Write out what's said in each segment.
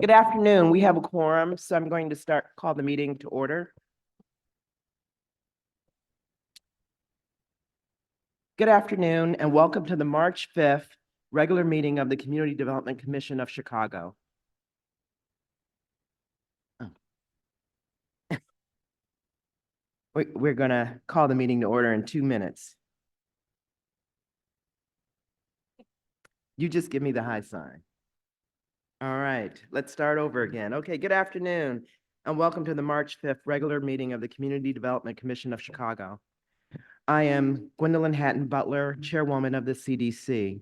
Good afternoon. We have a quorum, so I'm going to call the meeting to order. Good afternoon and welcome to the March 5th regular meeting of the Community Development Commission of Chicago. We're going to call the meeting to order in 2 minutes. You just give me the high sign. All right, let's start over again. Okay, good afternoon and welcome to the March 5th regular meeting of the Community Development Commission of Chicago. I am Gwendolyn Hatton Butler, Chairwoman of the CDC.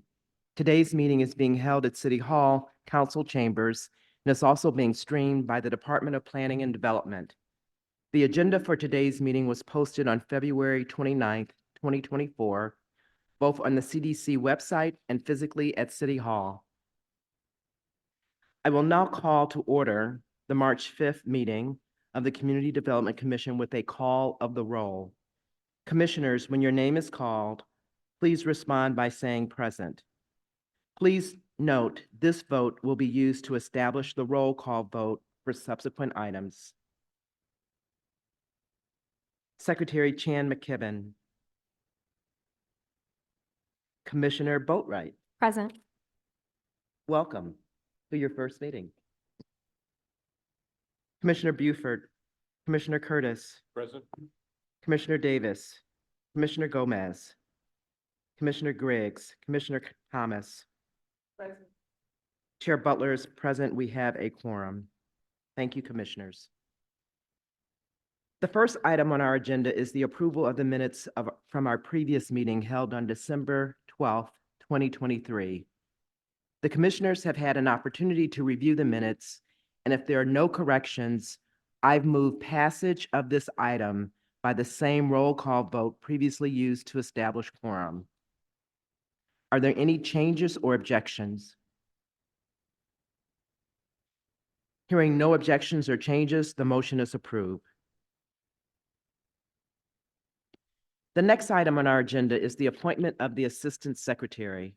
Today's meeting is being held at City Hall, Council Chambers, and is also being streamed by the Department of Planning and Development. The agenda for today's meeting was posted on February 29th, 2024, both on the CDC website and physically at City Hall. I will now call to order the March 5th meeting of the Community Development Commission with a call of the roll. Commissioners, when your name is called, please respond by saying present. Please note, this vote will be used to establish the roll call vote for subsequent items. Secretary Chan McKibben. Commissioner Boatwright. Present. Welcome to your first meeting. Commissioner Buford. Commissioner Curtis. Present. Commissioner Davis. Commissioner Gomez. Commissioner Griggs. Commissioner Thomas. Present. Chair Butler is present. We have a quorum. Thank you, commissioners. The first item on our agenda is the approval of the minutes from our previous meeting held on December 12th, 2023. The commissioners have had an opportunity to review the minutes, and if there are no corrections, I've moved passage of this item by the same roll call vote previously used to establish quorum. Are there any changes or objections? Hearing no objections or changes, the motion is approved. The next item on our agenda is the appointment of the Assistant Secretary.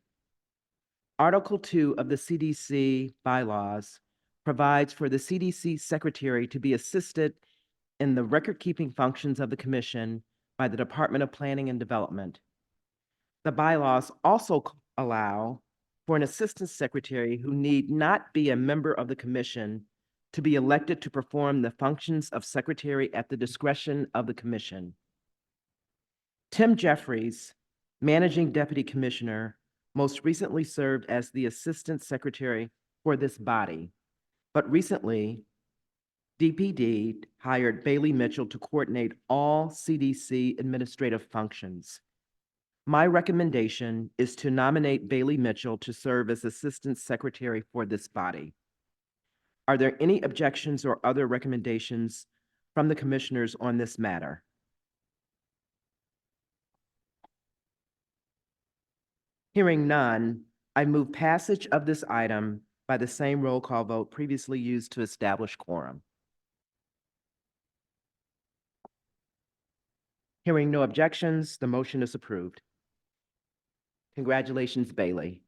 Article 2 of the CDC bylaws provides for the CDC Secretary to be assisted in the record-keeping functions of the Commission by the Department of Planning and Development. The bylaws also allow for an Assistant Secretary who need not be a member of the Commission to be elected to perform the functions of Secretary at the discretion of the Commission. Tim Jeffries, Managing Deputy Commissioner, most recently served as the Assistant Secretary for this body, but recently, DPD hired Bailey Mitchell to coordinate all CDC administrative functions. My recommendation is to nominate Bailey Mitchell to serve as Assistant Secretary for this body. Are there any objections or other recommendations from the commissioners on this matter? Hearing none, I move passage of this item by the same roll call vote previously used to establish quorum. Hearing no objections, the motion is approved. Congratulations, Bailey.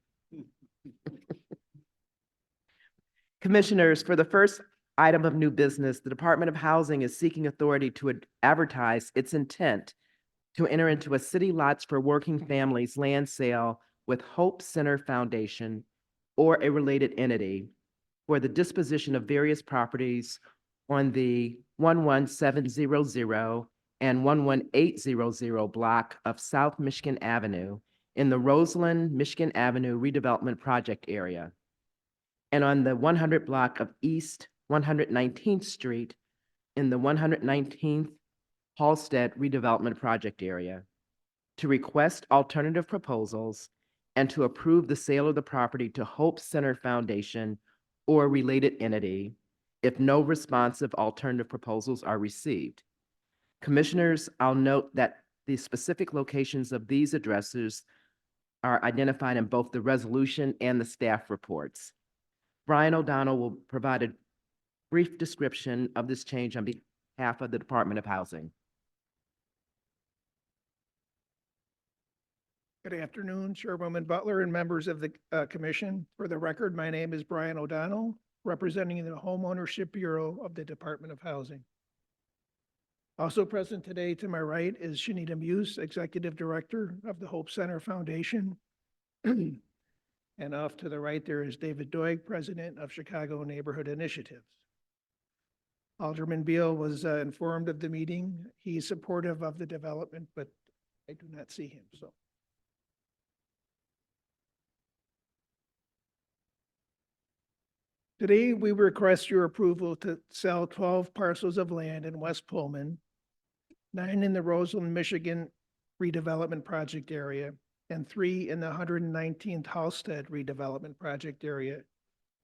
Commissioners, for the first item of new business, the Department of Housing is seeking authority to advertise its intent to enter into a City Lots for Working Families land sale with Hope Center Foundation or a related entity for the disposition of various properties on the 11700 and 11800 block of South Michigan Avenue in the Roseland, Michigan Avenue redevelopment project area, and on the 100 block of East 119th Street in the 119th Halstead redevelopment project area, to request alternative proposals and to approve the sale of the property to Hope Center Foundation or a related entity if no responsive alternative proposals are received. Commissioners, I'll note that the specific locations of these addresses are identified in both the resolution and the staff reports. Brian O'Donnell will provide a brief description of this change on behalf of the Department of Housing. Good afternoon, Chairwoman Butler and members of the Commission. For the record, my name is Brian O'Donnell. representing the Home Ownership Bureau of the Department of Housing. Also present today to my right is Shanita Muse, Executive Director of the Hope Center Foundation. And off to the right there is David Doig, President of Chicago Neighborhood Initiatives. Alderman Beal was informed of the meeting. He's supportive of the development, but I do not see him, so. Today, we request your approval to sell 12 parcels of land in West Pullman, 9 in the Roseland, Michigan redevelopment project area, and 3 in the 119th Halsted redevelopment project area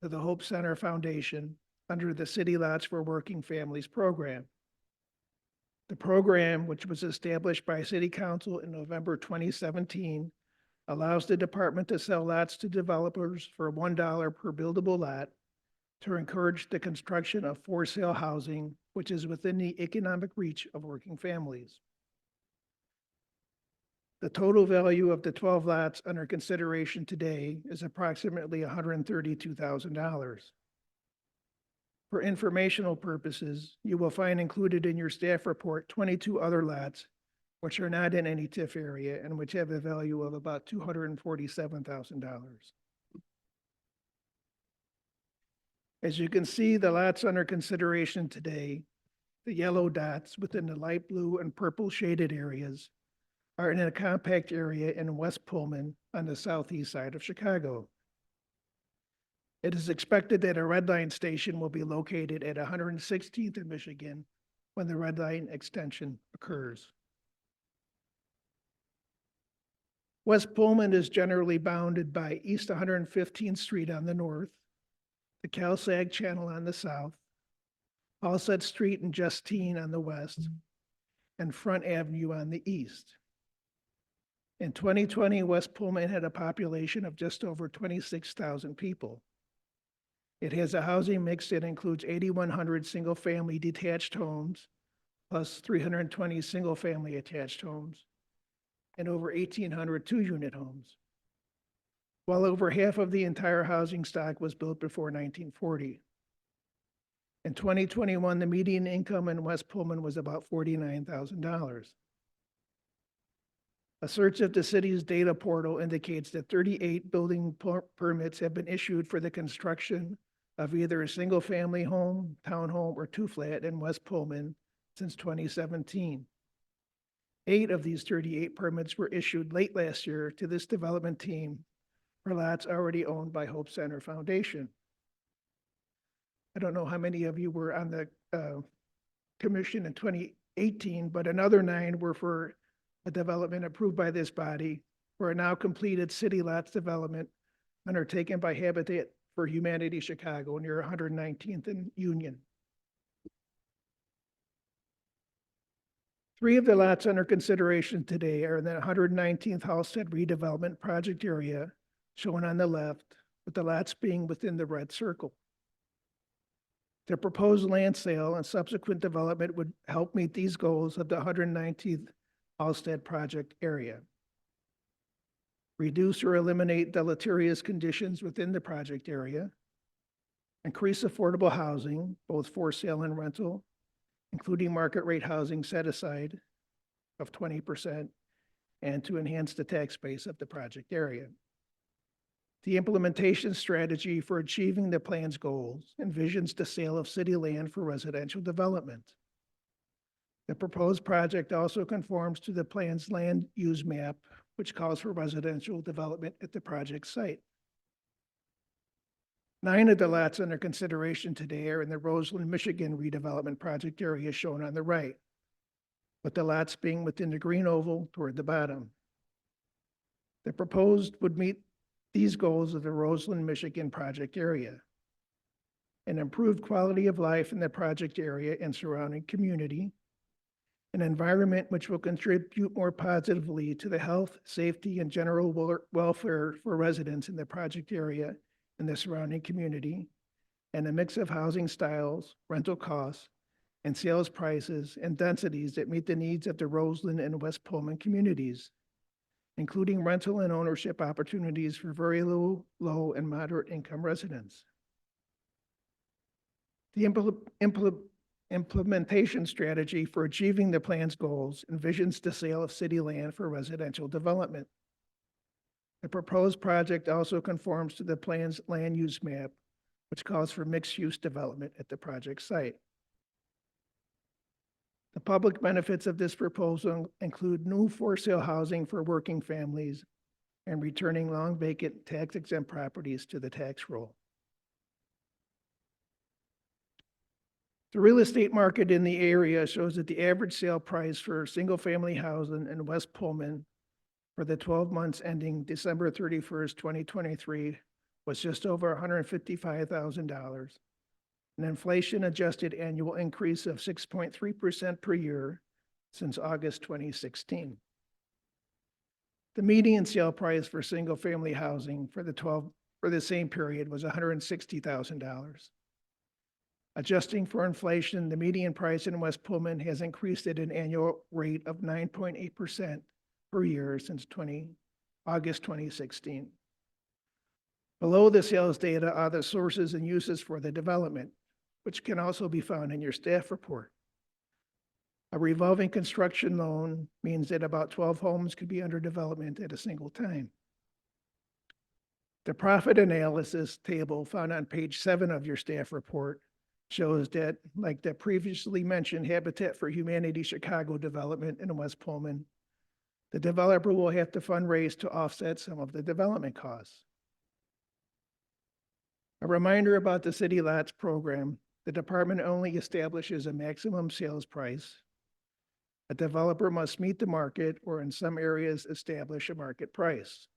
to the Hope Center Foundation under the City Lots for Working Families program. The program, which was established by City Council in November 2017, allows the department to sell lots to developers for $1 per buildable lot to encourage the construction of for-sale housing, which is within the economic reach of working families. The total value of the 12 lots under consideration today is approximately $132,000. For informational purposes, you will find included in your staff report 22 other lots which are not in any TIF area and which have a value of about $247,000. As you can see, the lots under consideration today, the yellow dots within the light blue and purple shaded areas, are in a compact area in West Pullman on the southeast side of Chicago. It is expected that a red line station will be located at 116th in Michigan when the red line extension occurs. West Pullman is generally bounded by East 115th Street on the north, the Cal-Sag Channel on the south, Halsted Street and Justine on the west, and Front Avenue on the east. In 2020, West Pullman had a population of just over 26,000 people. It has a housing mix that includes 8,100 single-family detached homes, plus 320 single-family attached homes, and over 1,800 two-unit homes. Well over half of the entire housing stock was built before 1940. In 2021, the median income in West Pullman was about $49,000. A search of the city's data portal indicates that 38 building permits have been issued for the construction of either a single-family home, townhome, or two-flat in West Pullman since 2017. 8 of these 38 permits were issued late last year to this development team for lots already owned by Hope Center Foundation. I don't know how many of you were on the commission in 2018, but another 9 were for a development approved by this body for a now completed city lots development undertaken by Habitat for Humanity Chicago near 119th and Union. 3 of the lots under consideration today are in the 119th Halsted redevelopment project area shown on the left, with the lots being within the red circle. The proposed land sale and subsequent development would help meet these goals of the 119th Halsted project area. Reduce or eliminate deleterious conditions within the project area. Increase affordable housing, both for sale and rental, including market rate housing set aside of 20%, and to enhance the tax base of the project area. The implementation strategy for achieving the plan's goals envisions the sale of city land for residential development. The proposed project also conforms to the plan's land use map, which calls for residential development at the project site. 9 of the lots under consideration today are in the Roseland, Michigan redevelopment project area shown on the right, with the lots being within the green oval toward the bottom. The proposed would meet these goals of the Roseland, Michigan project area: an improved quality of life in the project area and surrounding community, an environment which will contribute more positively to the health, safety, and general welfare for residents in the project area and the surrounding community, and a mix of housing styles, rental costs, and sales prices and densities that meet the needs of the Roseland and West Pullman communities, including rental and ownership opportunities for very low, and moderate income residents. The implementation strategy for achieving the plan's goals envisions the sale of city land for residential development. The proposed project also conforms to the plan's land use map, which calls for mixed-use development at the project site. The public benefits of this proposal include new for-sale housing for working families and returning long vacant tax-exempt properties to the tax roll. The real estate market in the area shows that the average sale price for single-family housing in West Pullman for the 12 months ending December 31st, 2023 was just over $155,000, an inflation-adjusted annual increase of 6.3% per year since August 2016. The median sale price for single-family housing for the same period was $160,000. Adjusting for inflation, the median price in West Pullman has increased at an annual rate of 9.8% per year since August 2016. Below the sales data are the sources and uses for the development, which can also be found in your staff report. A revolving construction loan means that about 12 homes could be under development at a single time. The profit analysis table found on page 7 of your staff report shows that, like the previously mentioned Habitat for Humanity Chicago development in West Pullman, the developer will have to fundraise to offset some of the development costs. A reminder about the City Lots program: the department only establishes a maximum sales price. A developer must meet the market, or in some areas establish a market price.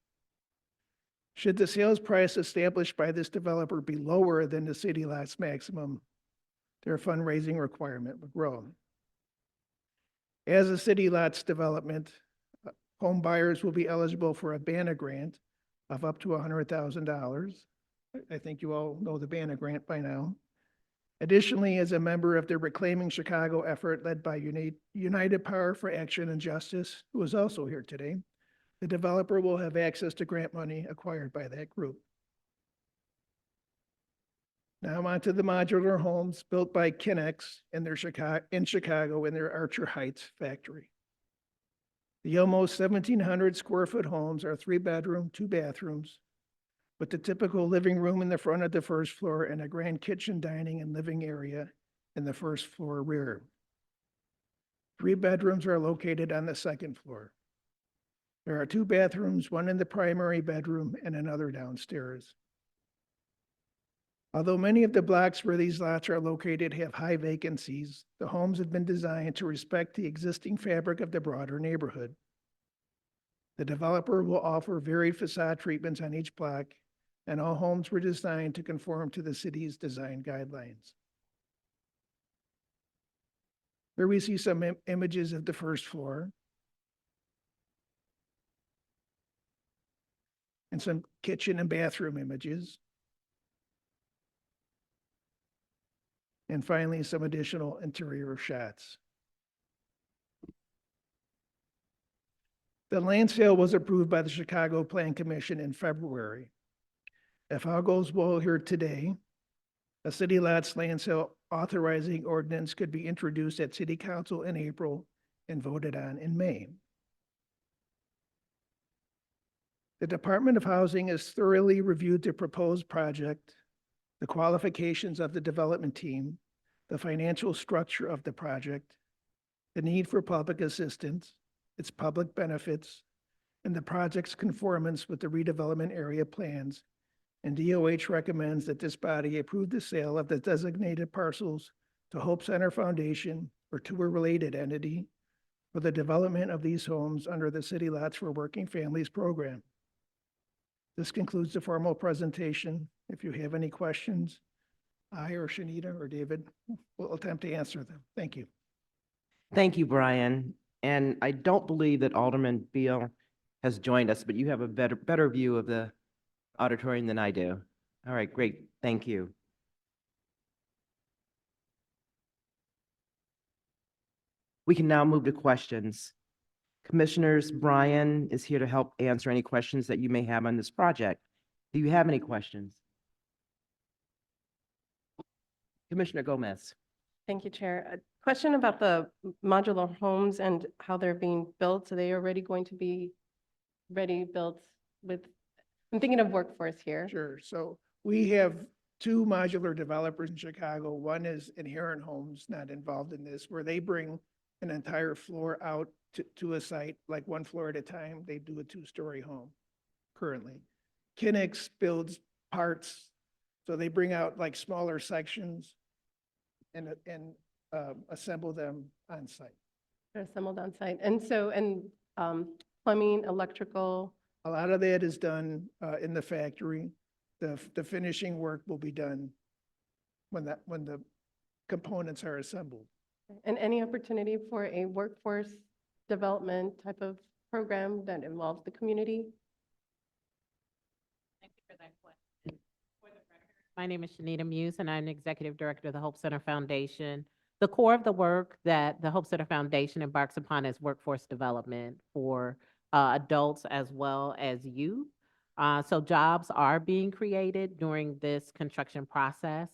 Should the sales price established by this developer be lower than the City Lots maximum, their fundraising requirement would grow. As a City Lots development, home buyers will be eligible for a BANA grant of up to $100,000. I think you all know the BANA grant by now. Additionally, as a member of the Reclaiming Chicago effort led by United Power for Action and Justice, who is also here today, the developer will have access to grant money acquired by that group. Now on to the modular homes built by Kinex in Chicago in their Archer Heights factory. The almost 1,700 square foot homes are 3-bedroom, 2 bathrooms, with the typical living room in the front of the first floor and a grand kitchen, dining, and living area in the first floor rear. 3 bedrooms are located on the second floor. There are 2 bathrooms, one in the primary bedroom and another downstairs. Although many of the blocks where these lots are located have high vacancies, the homes have been designed to respect the existing fabric of the broader neighborhood. The developer will offer varied facade treatments on each block, and all homes were designed to conform to the city's design guidelines. Here we see some images of the first floor and some kitchen and bathroom images. And finally, some additional interior shots. The land sale was approved by the Chicago Plan Commission in February. If all goes well here today, a City Lots land sale authorizing ordinance could be introduced at City Council in April and voted on in May. The Department of Housing has thoroughly reviewed the proposed project, the qualifications of the development team, the financial structure of the project, the need for public assistance, its public benefits, and the project's conformance with the redevelopment area plans, and DOH recommends that this body approve the sale of the designated parcels to Hope Center Foundation or to a related entity for the development of these homes under the City Lots for Working Families program. This concludes the formal presentation. If you have any questions, I or Shanita or David will attempt to answer them. Thank you. Thank you, Brian. And I don't believe that Alderman Beal has joined us, but you have a better view of the auditorium than I do. All right, great. Thank you. We can now move to questions. Commissioners, Brian is here to help answer any questions that you may have on this project. Do you have any questions? Commissioner Gomez. Thank you, Chair. A question about the modular homes and how they're being built. Are they already going to be ready built with, I'm thinking of workforce here. Sure. So we have two modular developers in Chicago. One is Inherent Homes, not involved in this, where they bring an entire floor out to a site, like one floor at a time. They do a two-story home currently. Kinex builds parts, so they bring out like smaller sections and assemble them on site. They're assembled on site. And so, plumbing, electrical, A lot of that is done in the factory. The finishing work will be done when the components are assembled. and any opportunity for a workforce development type of program that involves the community? Thank you for that question. For the record, my name is Shanita Muse, and I'm Executive Director of the Hope Center Foundation. The core of the work that the Hope Center Foundation embarks upon is workforce development for adults as well as youth. So jobs are being created during this construction process.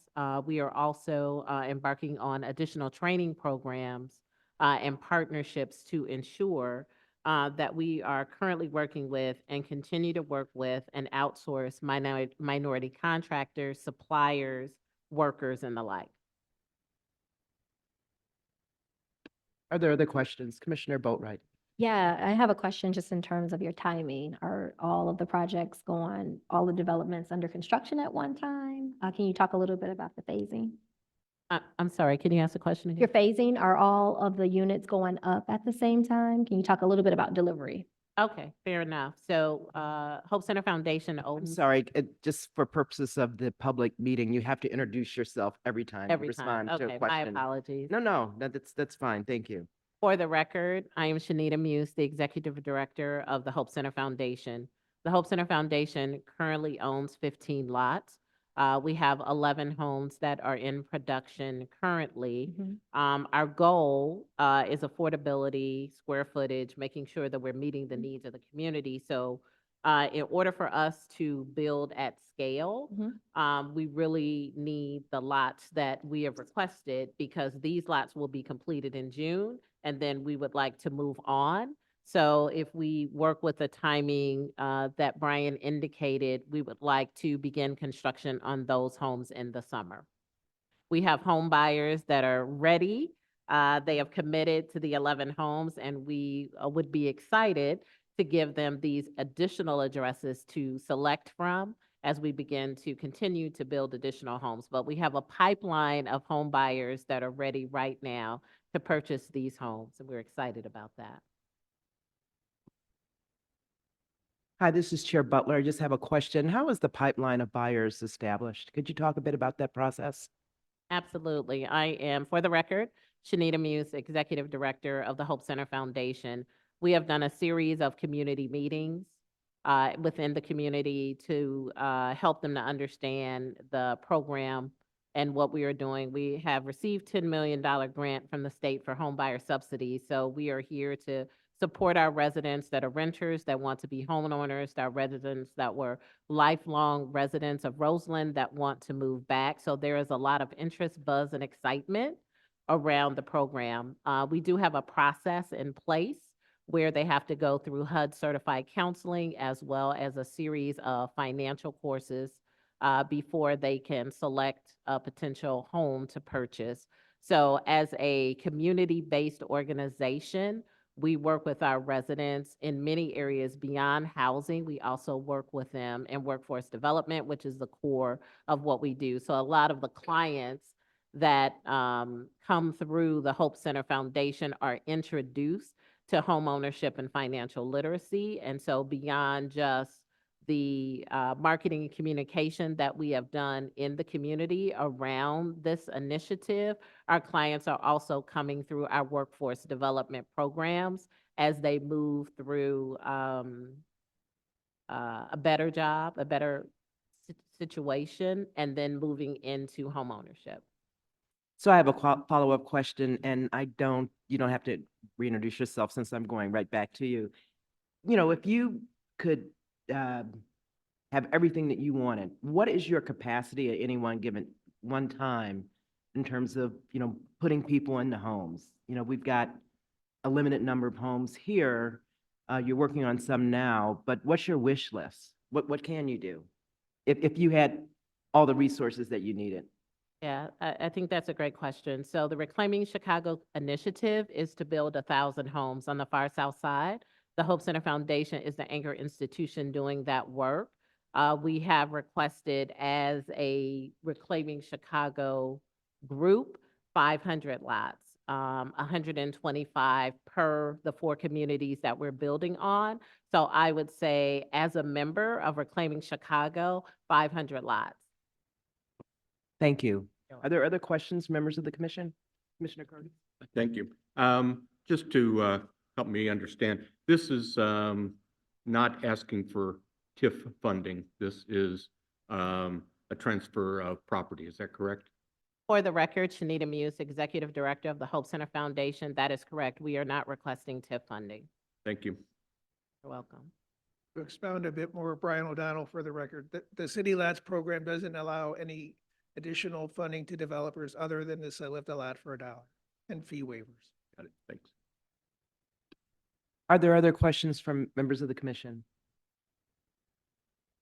We are also embarking on additional training programs and partnerships to ensure that we are currently working with and continue to work with and outsource minority contractors, suppliers, workers, and the like. Are there other questions? Commissioner Boatright. Yeah, I have a question just in terms of your timing. Are all of the projects going, all the developments under construction at one time? Can you talk a little bit about the phasing? I'm sorry, can you ask the question Your again? phasing, are all of the units going up at the same time? Can you talk a little bit about delivery? Okay, fair enough. So Hope Center Foundation I'm owns sorry, just for purposes of the public meeting, you have to introduce yourself every time you every time. respond to a Okay, my question. apologies. No, that's fine. Thank you. For the record, I am Shanita Muse, the Executive Director of the Hope Center Foundation. The Hope Center Foundation currently owns 15 lots. We have 11 homes that are in production currently. Our goal is affordability, square footage, making sure that we're meeting the needs of the community. So in order for us to build at scale, we really need the lots that we have requested because these lots will be completed in June, and then we would like to move on. So if we work with the timing that Brian indicated, we would like to begin construction on those homes in the summer. We have home buyers that are ready. They have committed to the 11 homes, and we would be excited to give them these additional addresses to select from as we begin to continue to build additional homes. But we have a pipeline of home buyers that are ready right now to purchase these homes, and we're excited about that. Hi, this is Chair Butler. I just have a question. How is the pipeline of buyers established? Could you talk a bit about that process? Absolutely. I am, for the record, Shanita Muse, Executive Director of the Hope Center Foundation. We have done a series of community meetings within the community to help them to understand the program and what we are doing. We have received $10 million grant from the state for home buyer subsidies. So we are here to support our residents that are renters, that want to be homeowners, our residents that were lifelong residents of Roseland that want to move back. So there is a lot of interest, buzz, and excitement around the program. We do have a process in place where they have to go through HUD certified counseling as well as a series of financial courses before they can select a potential home to purchase. So as a community-based organization, we work with our residents in many areas beyond housing. We also work with them in workforce development, which is the core of what we do. So a lot of the clients that come through the Hope Center Foundation are introduced to homeownership and financial literacy. And so beyond just the marketing and communication that we have done in the community around this initiative, our clients are also coming through our workforce development programs as they move through a better job, a better situation, and then moving into homeownership. So I have a follow-up question, and you don't have to reintroduce yourself since I'm going right back to you. You know, if you could have everything that you wanted, what is your capacity at any one time in terms of, putting people into homes? We've got a limited number of homes here. You're working on some now, but what's your wish list? What can you do? If you had all the resources that you needed? Yeah, I think that's a great question. So the Reclaiming Chicago initiative is to build 1,000 homes on the far south side. The Hope Center Foundation is the anchor institution doing that work. We have requested as a Reclaiming Chicago group, 500 lots, 125 per the 4 communities that we're building on. So I would say as a member of Reclaiming Chicago, 500 lots. Thank you. Are there other questions, members of the commission? Commissioner Curtis? Thank you. Just to help me understand, this is not asking for TIF funding. This is a transfer of property. Is that correct? For the record, Shanita Muse, Executive Director of the Hope Center Foundation. That is correct. We are not requesting TIF funding. Thank you. You're welcome. To expound a bit more, Brian O'Donnell for the record, the City Lots program doesn't allow any additional funding to developers other than to sell the lot for $1 and fee waivers. Got it. Thanks. Are there other questions from members of the commission?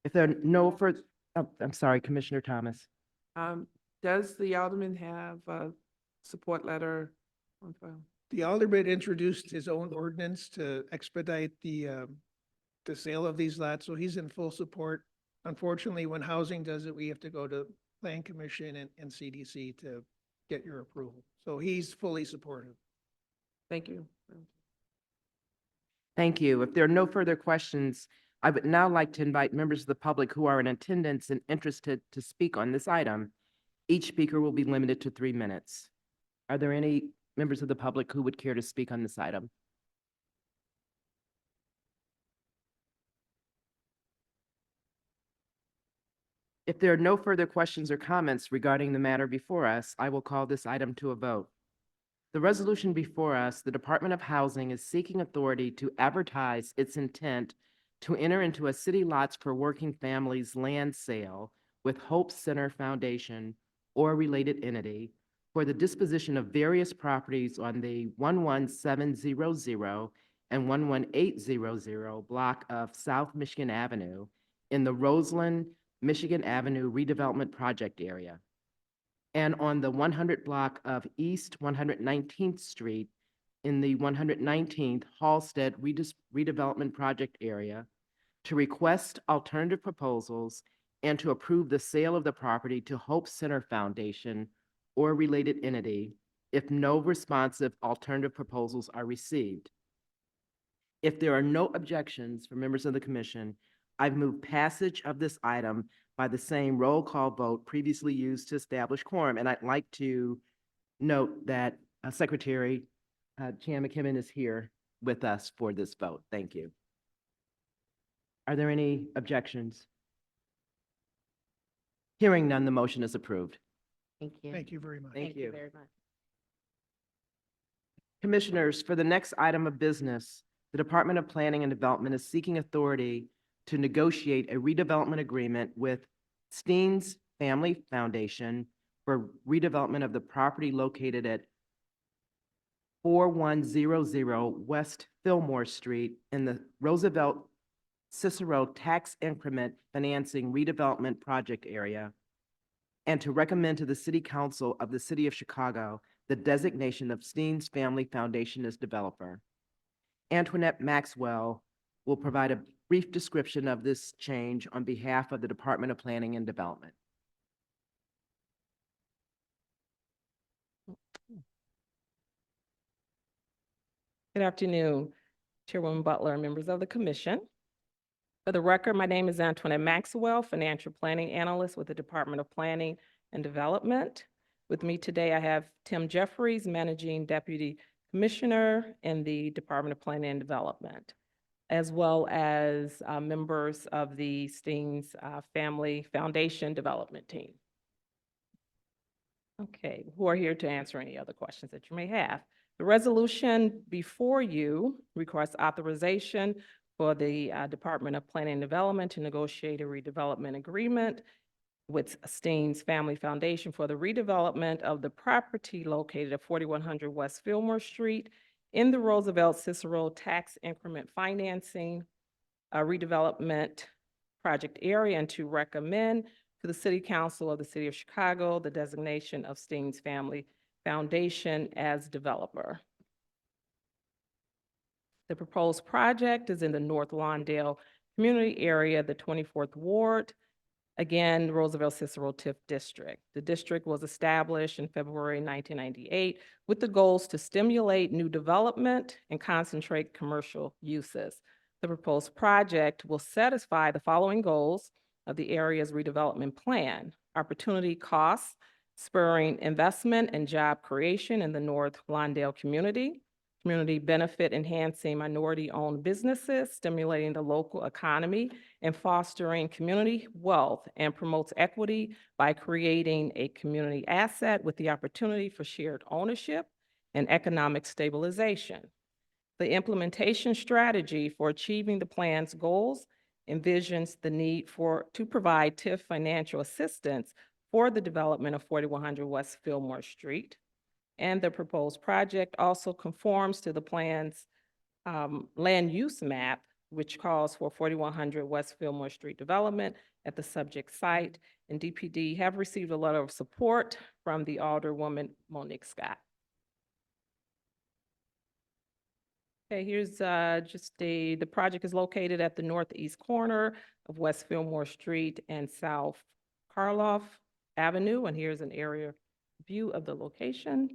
If there are no further, I'm sorry, Commissioner Thomas. Does the alderman have a support letter on file? The alderman introduced his own ordinance to expedite the sale of these lots, so he's in full support. Unfortunately, when housing does it, we have to go to Plan Commission and CDC to get your approval. So he's fully supportive. Thank you. Thank you. If there are no further questions, I would now like to invite members of the public who are in attendance and interested to speak on this item. Each speaker will be limited to 3 minutes. Are there any members of the public who would care to speak on this item? If there are no further questions or comments regarding the matter before us, I will call this item to a vote. The resolution before us, the Department of Housing is seeking authority to advertise its intent to enter into a city lots for working families land sale with Hope Center Foundation or related entity for the disposition of various properties on the 11700 and 11800 block of South Michigan Avenue in the Roseland, Michigan Avenue redevelopment project area, and on the 100 block of East 119th Street in the 119th Halsted redevelopment project area, to request alternative proposals and to approve the sale of the property to Hope Center Foundation or related entity if no responsive alternative proposals are received. If there are no objections from members of the commission, I've moved passage of this item by the same roll call vote previously used to establish quorum. And I'd like to note that Secretary Chan McKibben is here with us for this vote. Thank you. Are there any objections? Hearing none, the motion is approved. Thank you. Thank you very much. Thank you. very much. Commissioners, for the next item of business, the Department of Planning and Development is seeking authority to negotiate a redevelopment agreement with Steens Family Foundation for redevelopment of the property located at 4100 West Fillmore Street in the Roosevelt Cicero Tax Increment Financing Redevelopment Project Area, and to recommend to the City Council of the City of Chicago the designation of Steens Family Foundation as developer. Antoinette Maxwell will provide a brief description of this change on behalf of the Department of Planning and Development. Good afternoon, Chairwoman Butler, members of the commission. For the record, my name is Antoinette Maxwell, Financial Planning Analyst with the Department of Planning and Development. With me today, I have Tim Jeffries, Managing Deputy Commissioner in the Department of Planning and Development, as well as members of the Steens Family Foundation Development Team. Okay, who are here to answer any other questions that you may have. The resolution before you requires authorization for the Department of Planning and Development to negotiate a redevelopment agreement with Steens Family Foundation for the redevelopment of the property located at 4100 West Fillmore Street in the Roosevelt Cicero Tax Increment Financing redevelopment project area, and to recommend to the City Council of the City of Chicago the designation of Steens Family Foundation as developer. The proposed project is in the North Lawndale community area, the 24th Ward, again, Roosevelt Cicero TIF District. The district was established in February 1998 with the goals to stimulate new development and concentrate commercial uses. The proposed project will satisfy the following goals of the area's redevelopment plan: opportunity costs, spurring investment and job creation in the North Lawndale community; community benefit, enhancing minority-owned businesses, stimulating the local economy and fostering community wealth; and promotes equity by creating a community asset with the opportunity for shared ownership and economic stabilization. The implementation strategy for achieving the plan's goals envisions the need to provide TIF financial assistance for the development of 4100 West Fillmore Street. And the proposed project also conforms to the plan's land use map, which calls for 4100 West Fillmore Street development at the subject site. And DPD have received a letter of support from the Alderwoman Monique Scott. Okay, here's the project is located at the northeast corner of West Fillmore Street and South Karloff Avenue. And here's an area view of the location.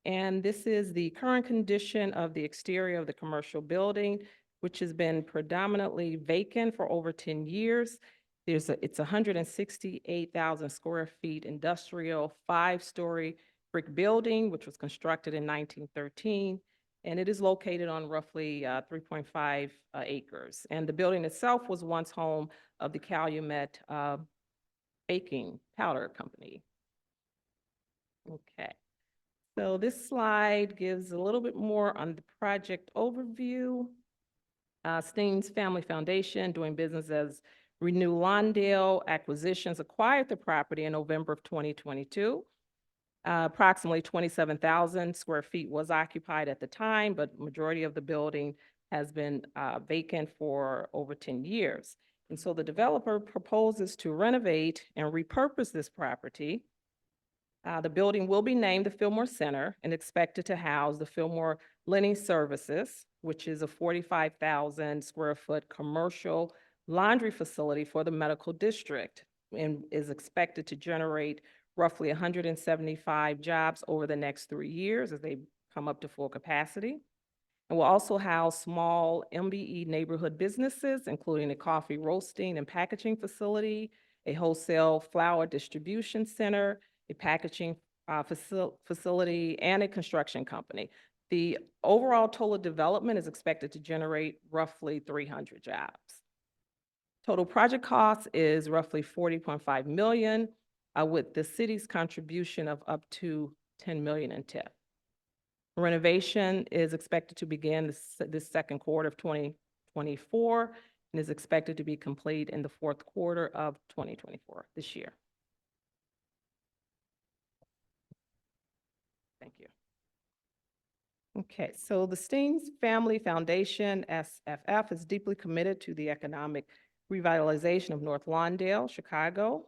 And this is the current condition of the exterior of the commercial building, which has been predominantly vacant for over 10 years. It's 168,000 square feet industrial, 5-story brick building, which was constructed in 1913. And it is located on roughly 3.5 acres. And the building itself was once home of the Calumet Baking Powder Company. Okay. So this slide gives a little bit more on the project overview. Steens Family Foundation, doing business as Renew Lawndale Acquisitions, acquired the property in November of 2022. Approximately 27,000 square feet was occupied at the time, but majority of the building has been vacant for over 10 years. And so the developer proposes to renovate and repurpose this property. The building will be named the Fillmore Center and expected to house the Fillmore Lending Services, which is a 45,000 square foot commercial laundry facility for the medical district, and is expected to generate roughly 175 jobs over the next 3 years as they come up to full capacity. And will also house small MBE neighborhood businesses, including a coffee roasting and packaging facility, a wholesale flour distribution center, a packaging facility, and a construction company. The overall total development is expected to generate roughly 300 jobs. Total project cost is roughly $40.5 million, with the city's contribution of up to $10 million in TIF. Renovation is expected to begin this second quarter of 2024 and is expected to be complete in the fourth quarter of 2024, this year. Thank you. Okay, so the Steens Family Foundation, SFF, is deeply committed to the economic revitalization of North Lawndale, Chicago.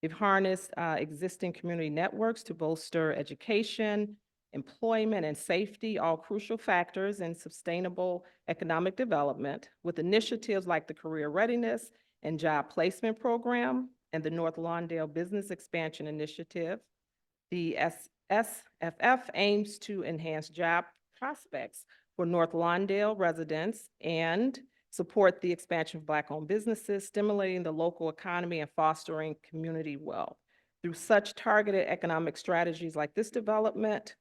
They've harnessed existing community networks to bolster education, employment, and safety, all crucial factors in sustainable economic development, with initiatives like the Career Readiness and Job Placement Program and the North Lawndale Business Expansion Initiative. The SFF aims to enhance job prospects for North Lawndale residents and support the expansion of Black-owned businesses, stimulating the local economy and fostering community wealth. Through such targeted economic strategies like this development,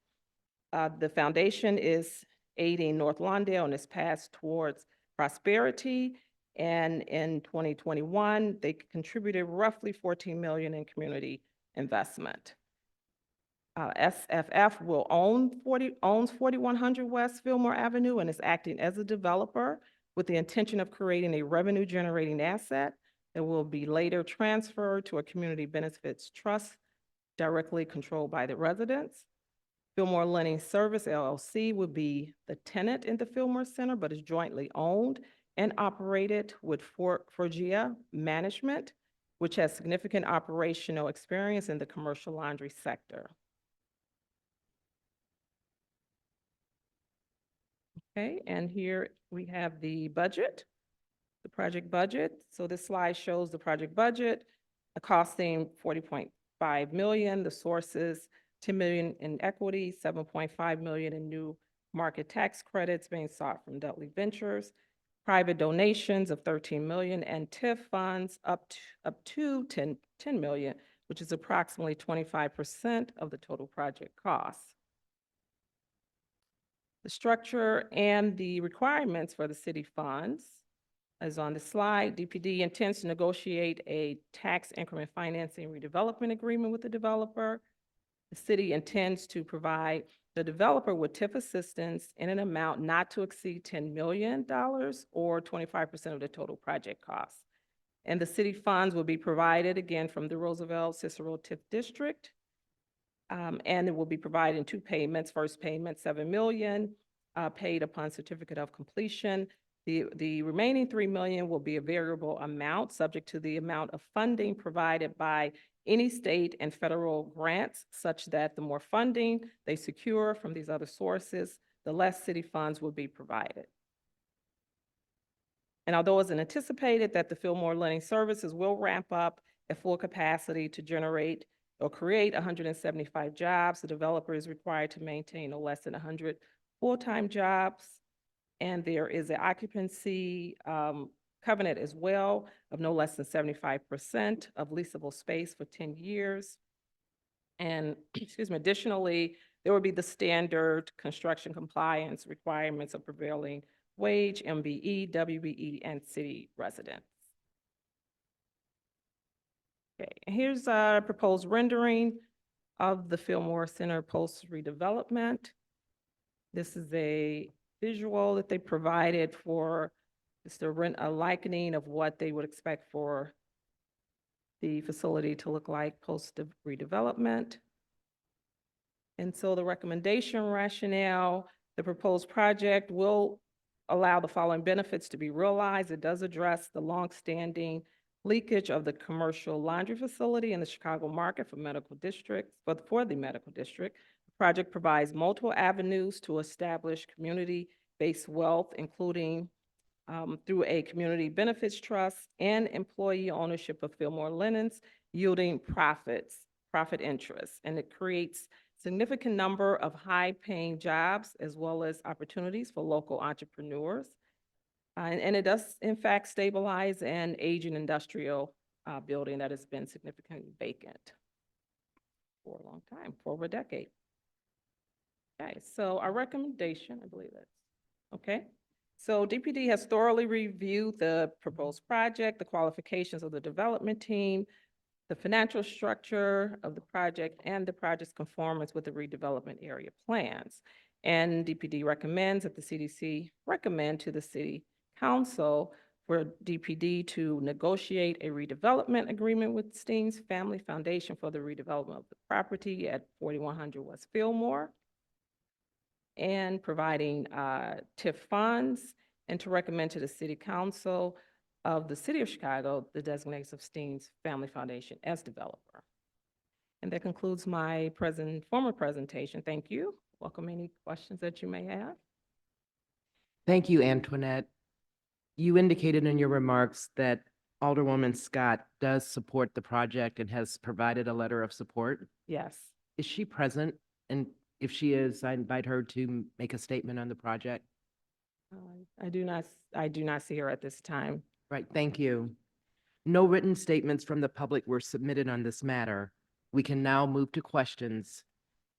the foundation is aiding North Lawndale in its path towards prosperity. And in 2021, they contributed roughly $14 million in community investment. SFF owns 4100 West Fillmore Avenue and is acting as a developer with the intention of creating a revenue-generating asset It will be later transferred to a community benefits trust directly controlled by the residents. Fillmore Learning Service LLC would be the tenant in the Fillmore Center, but is jointly owned and operated with Forgia Management, which has significant operational experience in the commercial laundry sector. Okay, and here we have the budget, the project budget. So this slide shows the project budget, a costing 40.5 million, the sources 10 million in equity, 7.5 million in new market tax credits being sought from Dudley Ventures, private donations of 13 million, and TIF funds up to 10 million, which is approximately 25% of the total project costs. The structure and the requirements for the city funds is on the slide. DPD intends to negotiate a tax increment financing redevelopment agreement with the developer. The city intends to provide the developer with TIF assistance in an amount not to exceed $10 million or 25% of the total project costs. And the city funds will be provided again from the Roosevelt Cicero TIF District. And it will be provided in two payments. First payment, $7 million, paid upon certificate of completion. The remaining $3 million will be a variable amount subject to the amount of funding provided by any state and federal grants, such that the more funding they secure from these other sources, the less city funds will be provided. And although it's anticipated that the Fillmore Learning Services will ramp up at full capacity to generate or create 175 jobs, the developer is required to maintain no less than 100 full-time jobs. And there is an occupancy covenant as well of no less than 75% of leasable space for 10 years. And excuse me, additionally, there will be the standard construction compliance requirements of prevailing wage, MBE, WBE, and city residents. Okay, here's a proposed rendering of the Fillmore Center post redevelopment. This is a visual that they provided for just a likening of what they would expect for the facility to look like post redevelopment. And so the recommendation rationale, the proposed project will allow the following benefits to be realized. It does address the longstanding leakage of the commercial laundry facility in the Chicago market for medical districts, for the medical district. The project provides multiple avenues to establish community-based wealth, including through a community benefits trust and employee ownership of Fillmore Linens, yielding profit interest. And it creates significant number of high-paying jobs as well as opportunities for local entrepreneurs. And it does, in fact, stabilize an aging industrial building that has been significantly vacant for a long time, for over a decade. Okay, so our recommendation, I believe that's, okay. So DPD has thoroughly reviewed the proposed project, the qualifications of the development team, the financial structure of the project, and the project's conformance with the redevelopment area plans. And DPD recommends that the CDC recommend to the City Council for DPD to negotiate a redevelopment agreement with Steens Family Foundation for the redevelopment of the property at 4100 West Fillmore, and providing TIF funds, and to recommend to the City Council of the City of Chicago the designation of Steens Family Foundation as developer. And that concludes my formal presentation. Thank you. Welcome any questions that you may have. Thank you, Antoinette. You indicated in your remarks that Alderwoman Scott does support the project and has provided a letter of support. Yes. Is she present? And if she is, I invite her to make a statement on the project. I do not see her at this time. Right, thank you. No written statements from the public were submitted on this matter. We can now move to questions.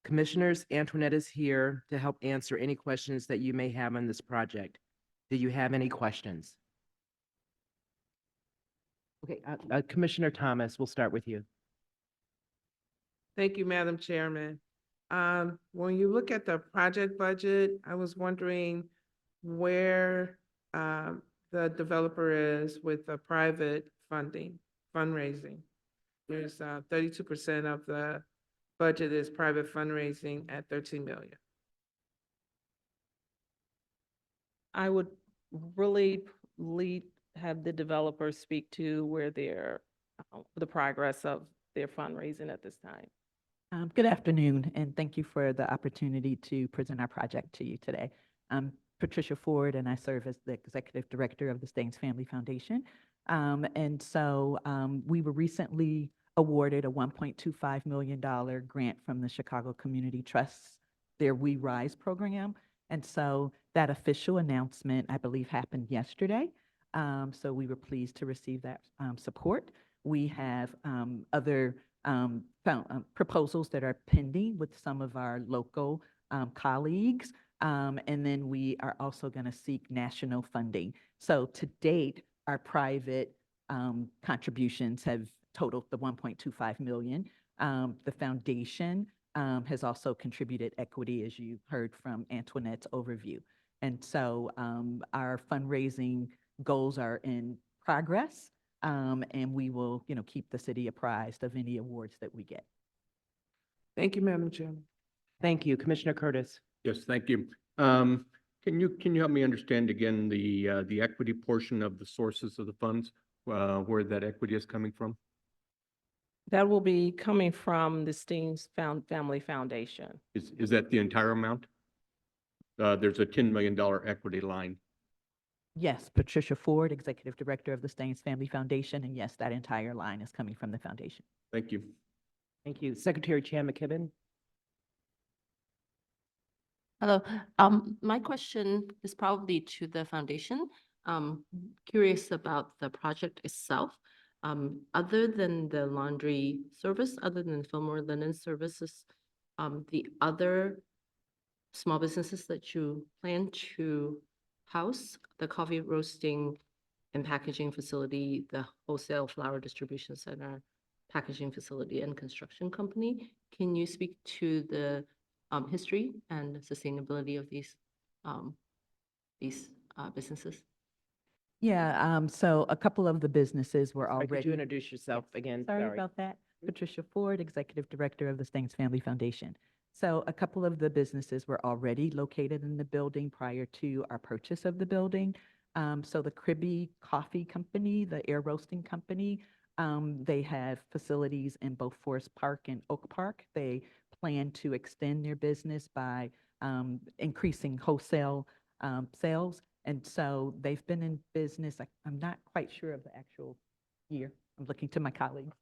Commissioners, Antoinette is here to help answer any questions that you may have on this project. Do you have any questions? Okay, Commissioner Thomas, we'll start with you. Thank you, Madam Chairman. When you look at the project budget, I was wondering where the developer is with the private funding, fundraising. There's 32% of the budget is private fundraising at 13 million. I would really have the developers speak to where they're, the progress of their fundraising at this time. Good afternoon, and thank you for the opportunity to present our project to you today. I'm Patricia Ford, and I serve as the Executive Director of the Staines Family Foundation. We were recently awarded a $1.25 million grant from the Chicago Community Trust, their We Rise program. And so that official announcement, I believe, happened yesterday. So we were pleased to receive that support. We have other proposals that are pending with some of our local colleagues. And then we are also going to seek national funding. So to date, our private contributions have totaled the 1.25 million. The foundation has also contributed equity, as you heard from Antoinette's overview. And so our fundraising goals are in progress. And we will, keep the city apprised of any awards that we get. Thank you, Madam Chairman. Thank you. Commissioner Curtis. Yes, thank you. Can you help me understand again the equity portion of the sources of the funds, where that equity is coming from? That will be coming from the Staines Family Foundation. Is that the entire amount? There's a $10 million equity line. Yes, Patricia Ford, Executive Director of the Staines Family Foundation, and yes, that entire line is coming from the foundation. Thank you. Thank you. Secretary Chan McKibben. Hello. My question is probably to the foundation. Curious about the project itself. Other than the laundry service, other than Fillmore Linen Services, the other small businesses that you plan to house, the coffee roasting and packaging facility, the wholesale flour distribution center, packaging facility, and construction company, can you speak to the history and sustainability of these businesses? Yeah, so a couple of the businesses were Sorry, already. could you introduce yourself again? Sorry about that. Patricia Ford, Executive Director of the Staines Family Foundation. So a couple of the businesses were already located in the building prior to our purchase of the building. So the Cribby Coffee Company, the air roasting company, they have facilities in both Forest Park and Oak Park. They plan to extend their business by increasing wholesale sales. And so they've been in business, I'm not quite sure of the actual year. I'm looking to my colleagues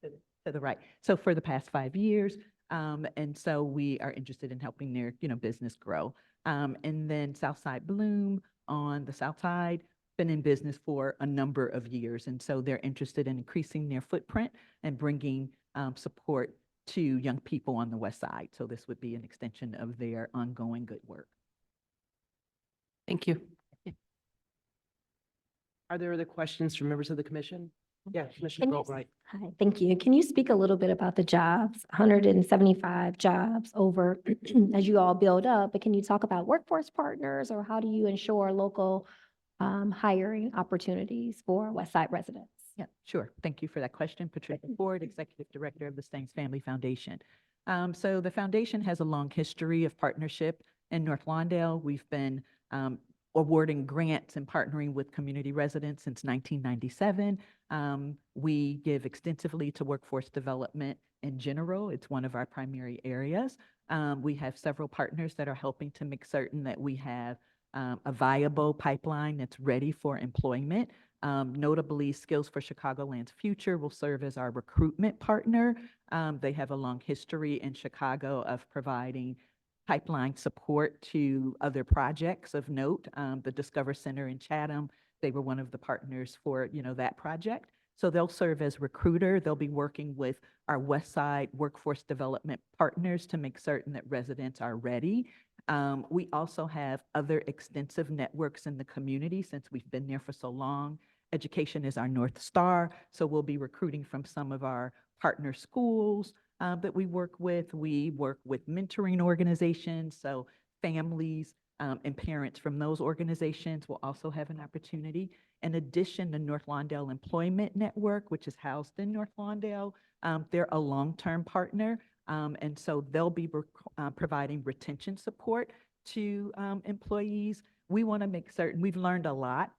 to the right. So for the past 5 years, and so we are interested in helping their, business grow. And then Southside Bloom on the south side, been in business for a number of years. And so they're interested in increasing their footprint and bringing support to young people on the west side. So this would be an extension of their ongoing good work. Thank you. Are there other questions from members of the commission? Yeah, Commissioner Can you- Goldbright. Hi, thank you. Can you speak a little bit about the jobs, 175 jobs over as you all build up, but can you talk about workforce partners or how do you ensure local hiring opportunities for West Side residents? Yeah, sure. Thank you for that question. Patricia Ford, Executive Director of the Staines Family Foundation. So the foundation has a long history of partnership in North Lawndale. We've been awarding grants and partnering with community residents since 1997. We give extensively to workforce development in general. It's one of our primary areas. We have several partners that are helping to make certain that we have a viable pipeline that's ready for employment. Notably, Skills for Chicagoland's Future will serve as our recruitment partner. They have a long history in Chicago of providing pipeline support to other projects of note. The Discover Center in Chatham, they were one of the partners for, that project. So they'll serve as recruiter. They'll be working with our West Side workforce development partners to make certain that residents are ready. We also have other extensive networks in the community since we've been there for so long. Education is our North Star, so we'll be recruiting from some of our partner schools that we work with. We work with mentoring organizations, so families and parents from those organizations will also have an opportunity. In addition, the North Lawndale Employment Network, which is housed in North Lawndale, they're a long-term partner. And so they'll be providing retention support to employees. We want to make certain, we've learned a lot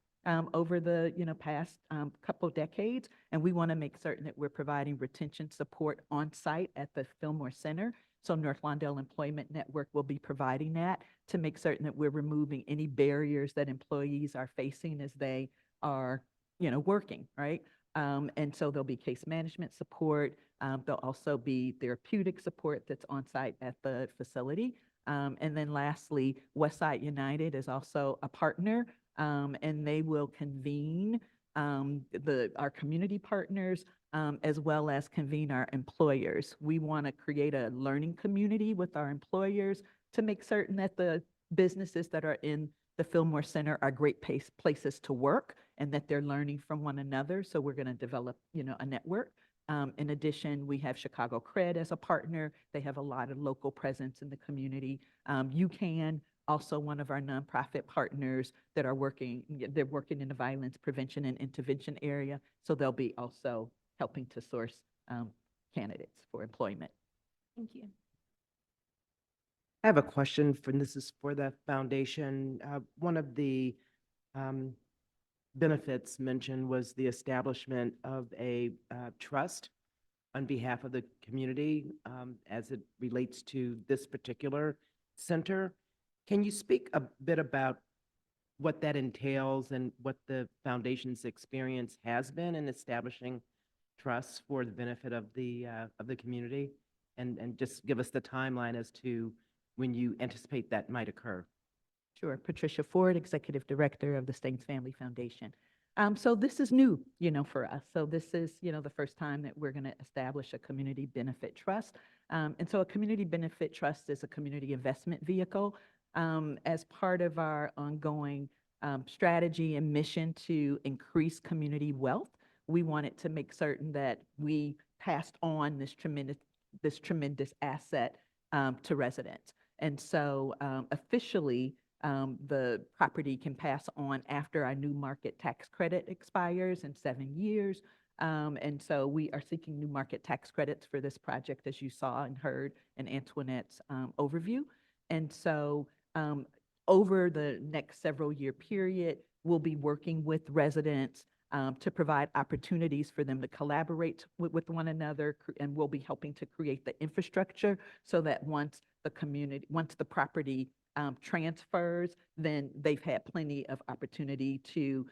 over the past couple decades, and we want to make certain that we're providing retention support on site at the Fillmore Center. So North Lawndale Employment Network will be providing that to make certain that we're removing any barriers that employees are facing as they are, working, right? And so there'll be case management support. There'll also be therapeutic support that's on site at the facility. And then lastly, Westside United is also a partner, and they will convene our community partners as well as convene our employers. We want to create a learning community with our employers to make certain that the businesses that are in the Fillmore Center are great places to work and that they're learning from one another. So we're going to develop, a network. In addition, we have Chicago Cred as a partner. They have a lot of local presence in the community. UCAN, also one of our nonprofit partners that are working in the violence prevention and intervention area. So they'll be also helping to source candidates for employment. Thank you. I have a question this is for the foundation. One of the benefits mentioned was the establishment of a trust on behalf of the community as it relates to this particular center. Can you speak a bit about what that entails and what the foundation's experience has been in establishing trusts for the benefit of the community? And just give us the timeline as to when you anticipate that might occur. Sure. Patricia Ford, Executive Director of the Staines Family Foundation. So this is new, for us. So this is, the first time that we're going to establish a community benefit trust. And so a community benefit trust is a community investment vehicle as part of our ongoing strategy and mission to increase community wealth. We wanted to make certain that we passed on this tremendous asset to residents. And so officially, the property can pass on after our new market tax credit expires in 7 years. And so we are seeking new market tax credits for this project, as you saw and heard in Antoinette's overview. And so over the next several year period, we'll be working with residents to provide opportunities for them to collaborate with one another, and we'll be helping to create the infrastructure so that once the property transfers, then they've had plenty of opportunity to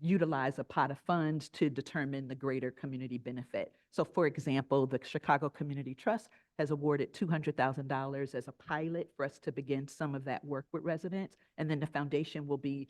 utilize a pot of funds to determine the greater community benefit. So for example, the Chicago Community Trust has awarded $200,000 as a pilot for us to begin some of that work with residents. And then the foundation will be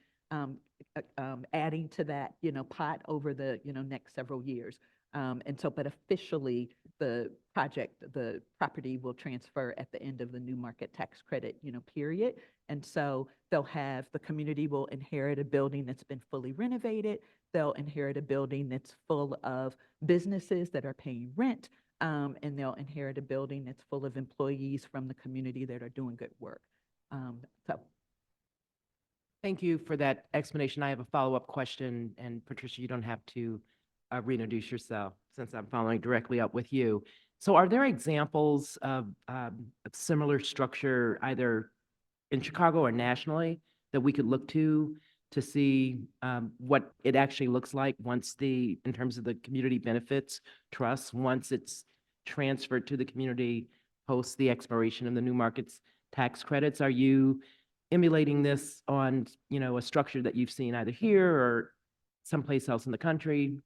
adding to that, pot over the, next several years. And so, but officially, the property will transfer at the end of the new market tax credit, period. And so the community will inherit a building that's been fully renovated. They'll inherit a building that's full of businesses that are paying rent. And they'll inherit a building that's full of employees from the community that are doing good work. Thank you for that explanation. I have a follow-up question, and Patricia, you don't have to reintroduce yourself since I'm following directly up with you. So are there examples of similar structure either in Chicago or nationally that we could look to see what it actually looks like in terms of the community benefits trust, once it's transferred to the community post the expiration of the new markets tax credits? Are you emulating this on, a structure that you've seen either here or someplace else in the country?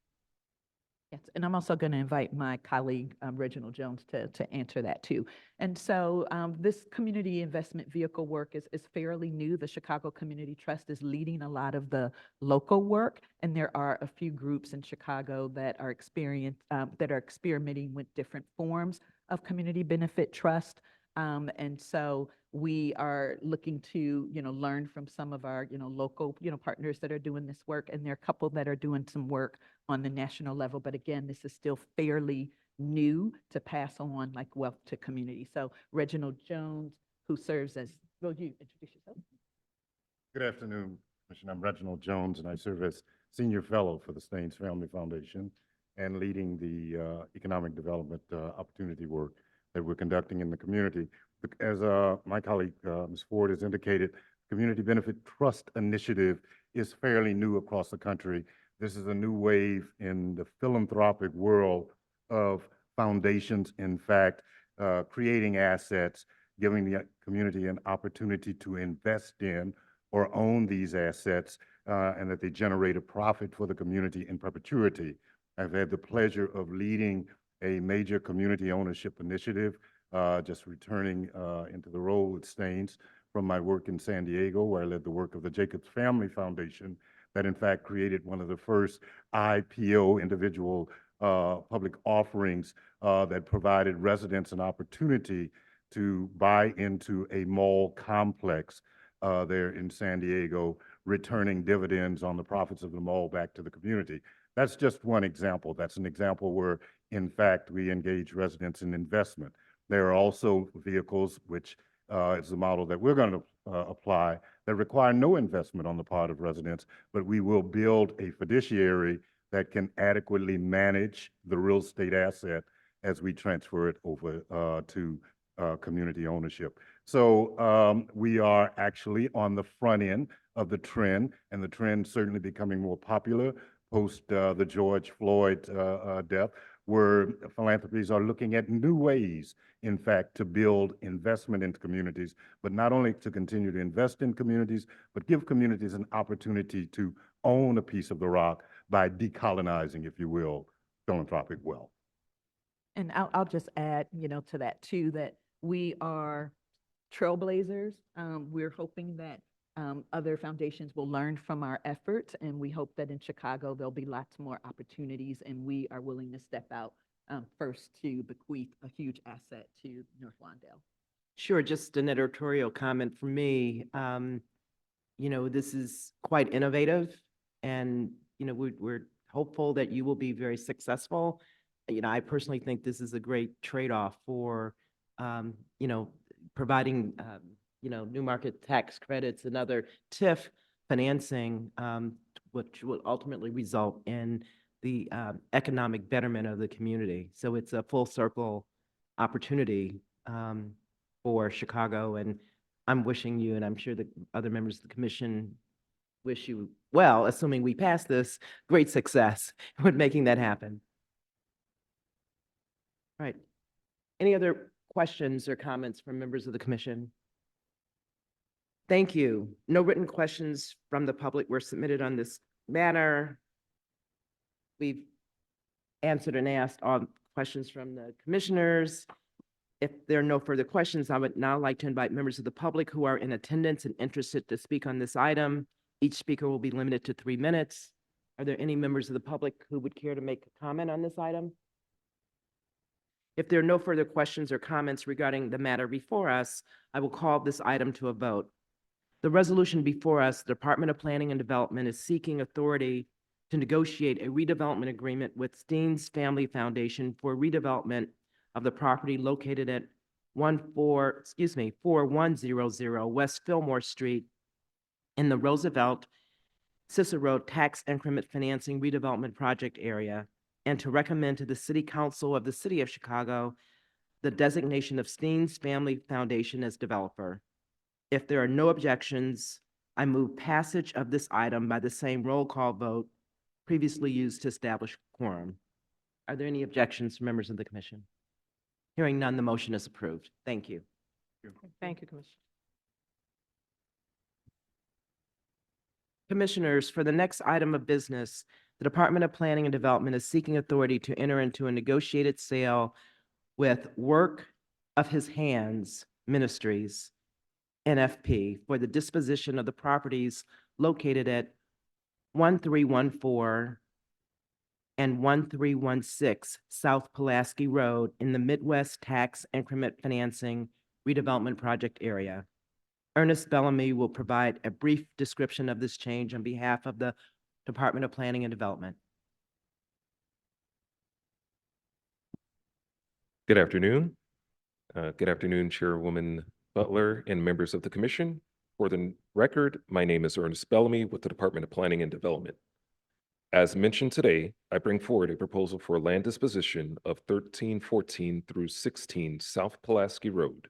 Yes, and I'm also going to invite my colleague, Reginald Jones, to answer that too. And so this community investment vehicle work is fairly new. The Chicago Community Trust is leading a lot of the local work, and there are a few groups in Chicago that are experimenting with different forms of community benefit trust. And so we are looking to, learn from some of our, local, partners that are doing this work. And there are a couple that are doing some work on the national level. But again, this is still fairly new to pass on like wealth to community. So Reginald Jones, who serves as, will you introduce yourself? Good afternoon. Commission. I'm Reginald Jones, and I serve as Senior Fellow for the Staines Family Foundation and leading the economic development opportunity work that we're conducting in the community. As my colleague, Ms. Ford, has indicated, Community Benefit Trust Initiative is fairly new across the country. This is a new wave in the philanthropic world of foundations, in fact, creating assets, giving the community an opportunity to invest in or own these assets, and that they generate a profit for the community in perpetuity. I've had the pleasure of leading a major community ownership initiative, just returning into the role at Staines from my work in San Diego, where I led the work of the Jacobs Family Foundation that in fact created one of the first IPO, individual public offerings, that provided residents an opportunity to buy into a mall complex there in San Diego, returning dividends on the profits of the mall back to the community. That's just one example. That's an example where, in fact, we engage residents in investment. There are also vehicles, which is the model that we're going to apply, that require no investment on the part of residents, but we will build a fiduciary that can adequately manage the real estate asset as we transfer it over to community ownership. So we are actually on the front end of the trend, and the trend certainly becoming more popular post the George Floyd death, where philanthropies are looking at new ways, in fact, to build investment into communities, but not only to continue to invest in communities, but give communities an opportunity to own a piece of the rock by decolonizing, if you will, philanthropic wealth. And I'll just add, to that too, that we are trailblazers. We're hoping that other foundations will learn from our efforts, and we hope that in Chicago there'll be lots more opportunities, and we are willing to step out first to bequeath a huge asset to North Lawndale. Sure, just an editorial comment from me. This is quite innovative, and, we're hopeful that you will be very successful. I personally think this is a great trade-off for, providing, new market tax credits and other TIF financing, which will ultimately result in the economic betterment of the community. So it's a full circle opportunity for Chicago, and I'm wishing you, and I'm sure the other members of the commission wish you well, assuming we pass this, great success with making that happen. All right. Any other questions or comments from members of the commission? Thank you. No written questions from the public were submitted on this matter. We've answered and asked all questions from the commissioners. If there are no further questions, I would now like to invite members of the public who are in attendance and interested to speak on this item. Each speaker will be limited to 3 minutes. Are there any members of the public who would care to make a comment on this item? If there are no further questions or comments regarding the matter before us, I will call this item to a vote. The resolution before us, the Department of Planning and Development is seeking authority to negotiate a redevelopment agreement with Staines Family Foundation for redevelopment of the property located at 4100 West Fillmore Street in the Roosevelt Cicero Tax Increment Financing Redevelopment Project area, and to recommend to the City Council of the City of Chicago the designation of Staines Family Foundation as developer. If there are no objections, I move passage of this item by the same roll call vote previously used to establish quorum. Are there any objections from members of the commission? Hearing none, the motion is approved. Thank you. Thank you, Commissioner. Commissioners, for the next item of business, the Department of Planning and Development is seeking authority to enter into a negotiated sale with Work of His Hands Ministries, NFP, for the disposition of the properties located at 1314 and 1316 South Pulaski Road in the Midwest Tax Increment Financing Redevelopment Project area. Ernest Bellamy will provide a brief description of this change on behalf of the Department of Planning and Development. Good afternoon. Good afternoon, Chairwoman Butler and members of the commission. For the record, my name is Ernest Bellamy with the Department of Planning and Development. As mentioned today, I bring forward a proposal for land disposition of 1314 through 16 South Pulaski Road.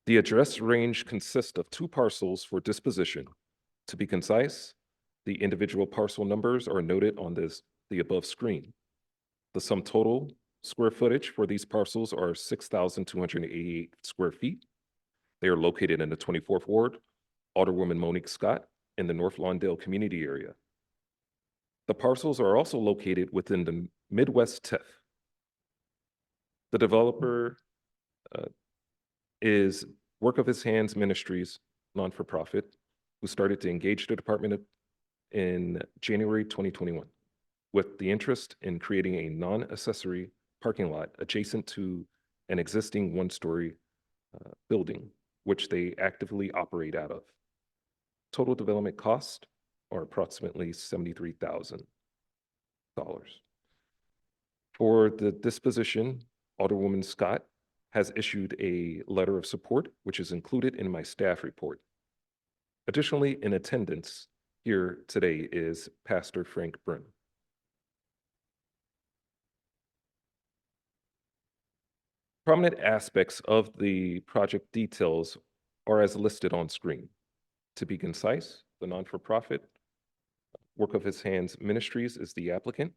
The address range consists of 2 parcels for disposition. To be concise, the individual parcel numbers are noted on the above screen. The sum total square footage for these parcels are 6,288 square feet. They are located in the 24th Ward, Alderwoman Monique Scott, in the North Lawndale community area. The parcels are also located within the Midwest TIF. The developer is Work of His Hands Ministries, non-for-profit, who started to engage the department in January 2021 with the interest in creating a non-accessory parking lot adjacent to an existing one-story building, which they actively operate out of. Total development cost are approximately $73,000. For the disposition, Alderwoman Scott has issued a letter of support, which is included in my staff report. Additionally, in attendance here today is Pastor Frank Brim. Prominent aspects of the project details are as listed on screen. To be concise, the non-for-profit Work of His Hands Ministries is the applicant,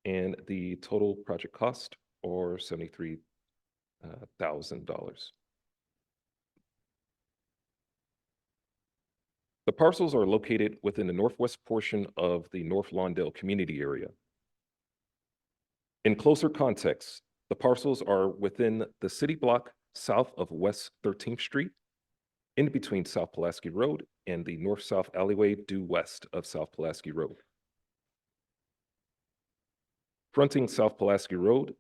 and the total project cost are $73,000. The parcels are located within the northwest portion of the North Lawndale community area. In closer context, the parcels are within the city block south of West 13th Street, in between South Pulaski Road and the north-south alleyway due west of South Pulaski Road. Fronting South Pulaski Road,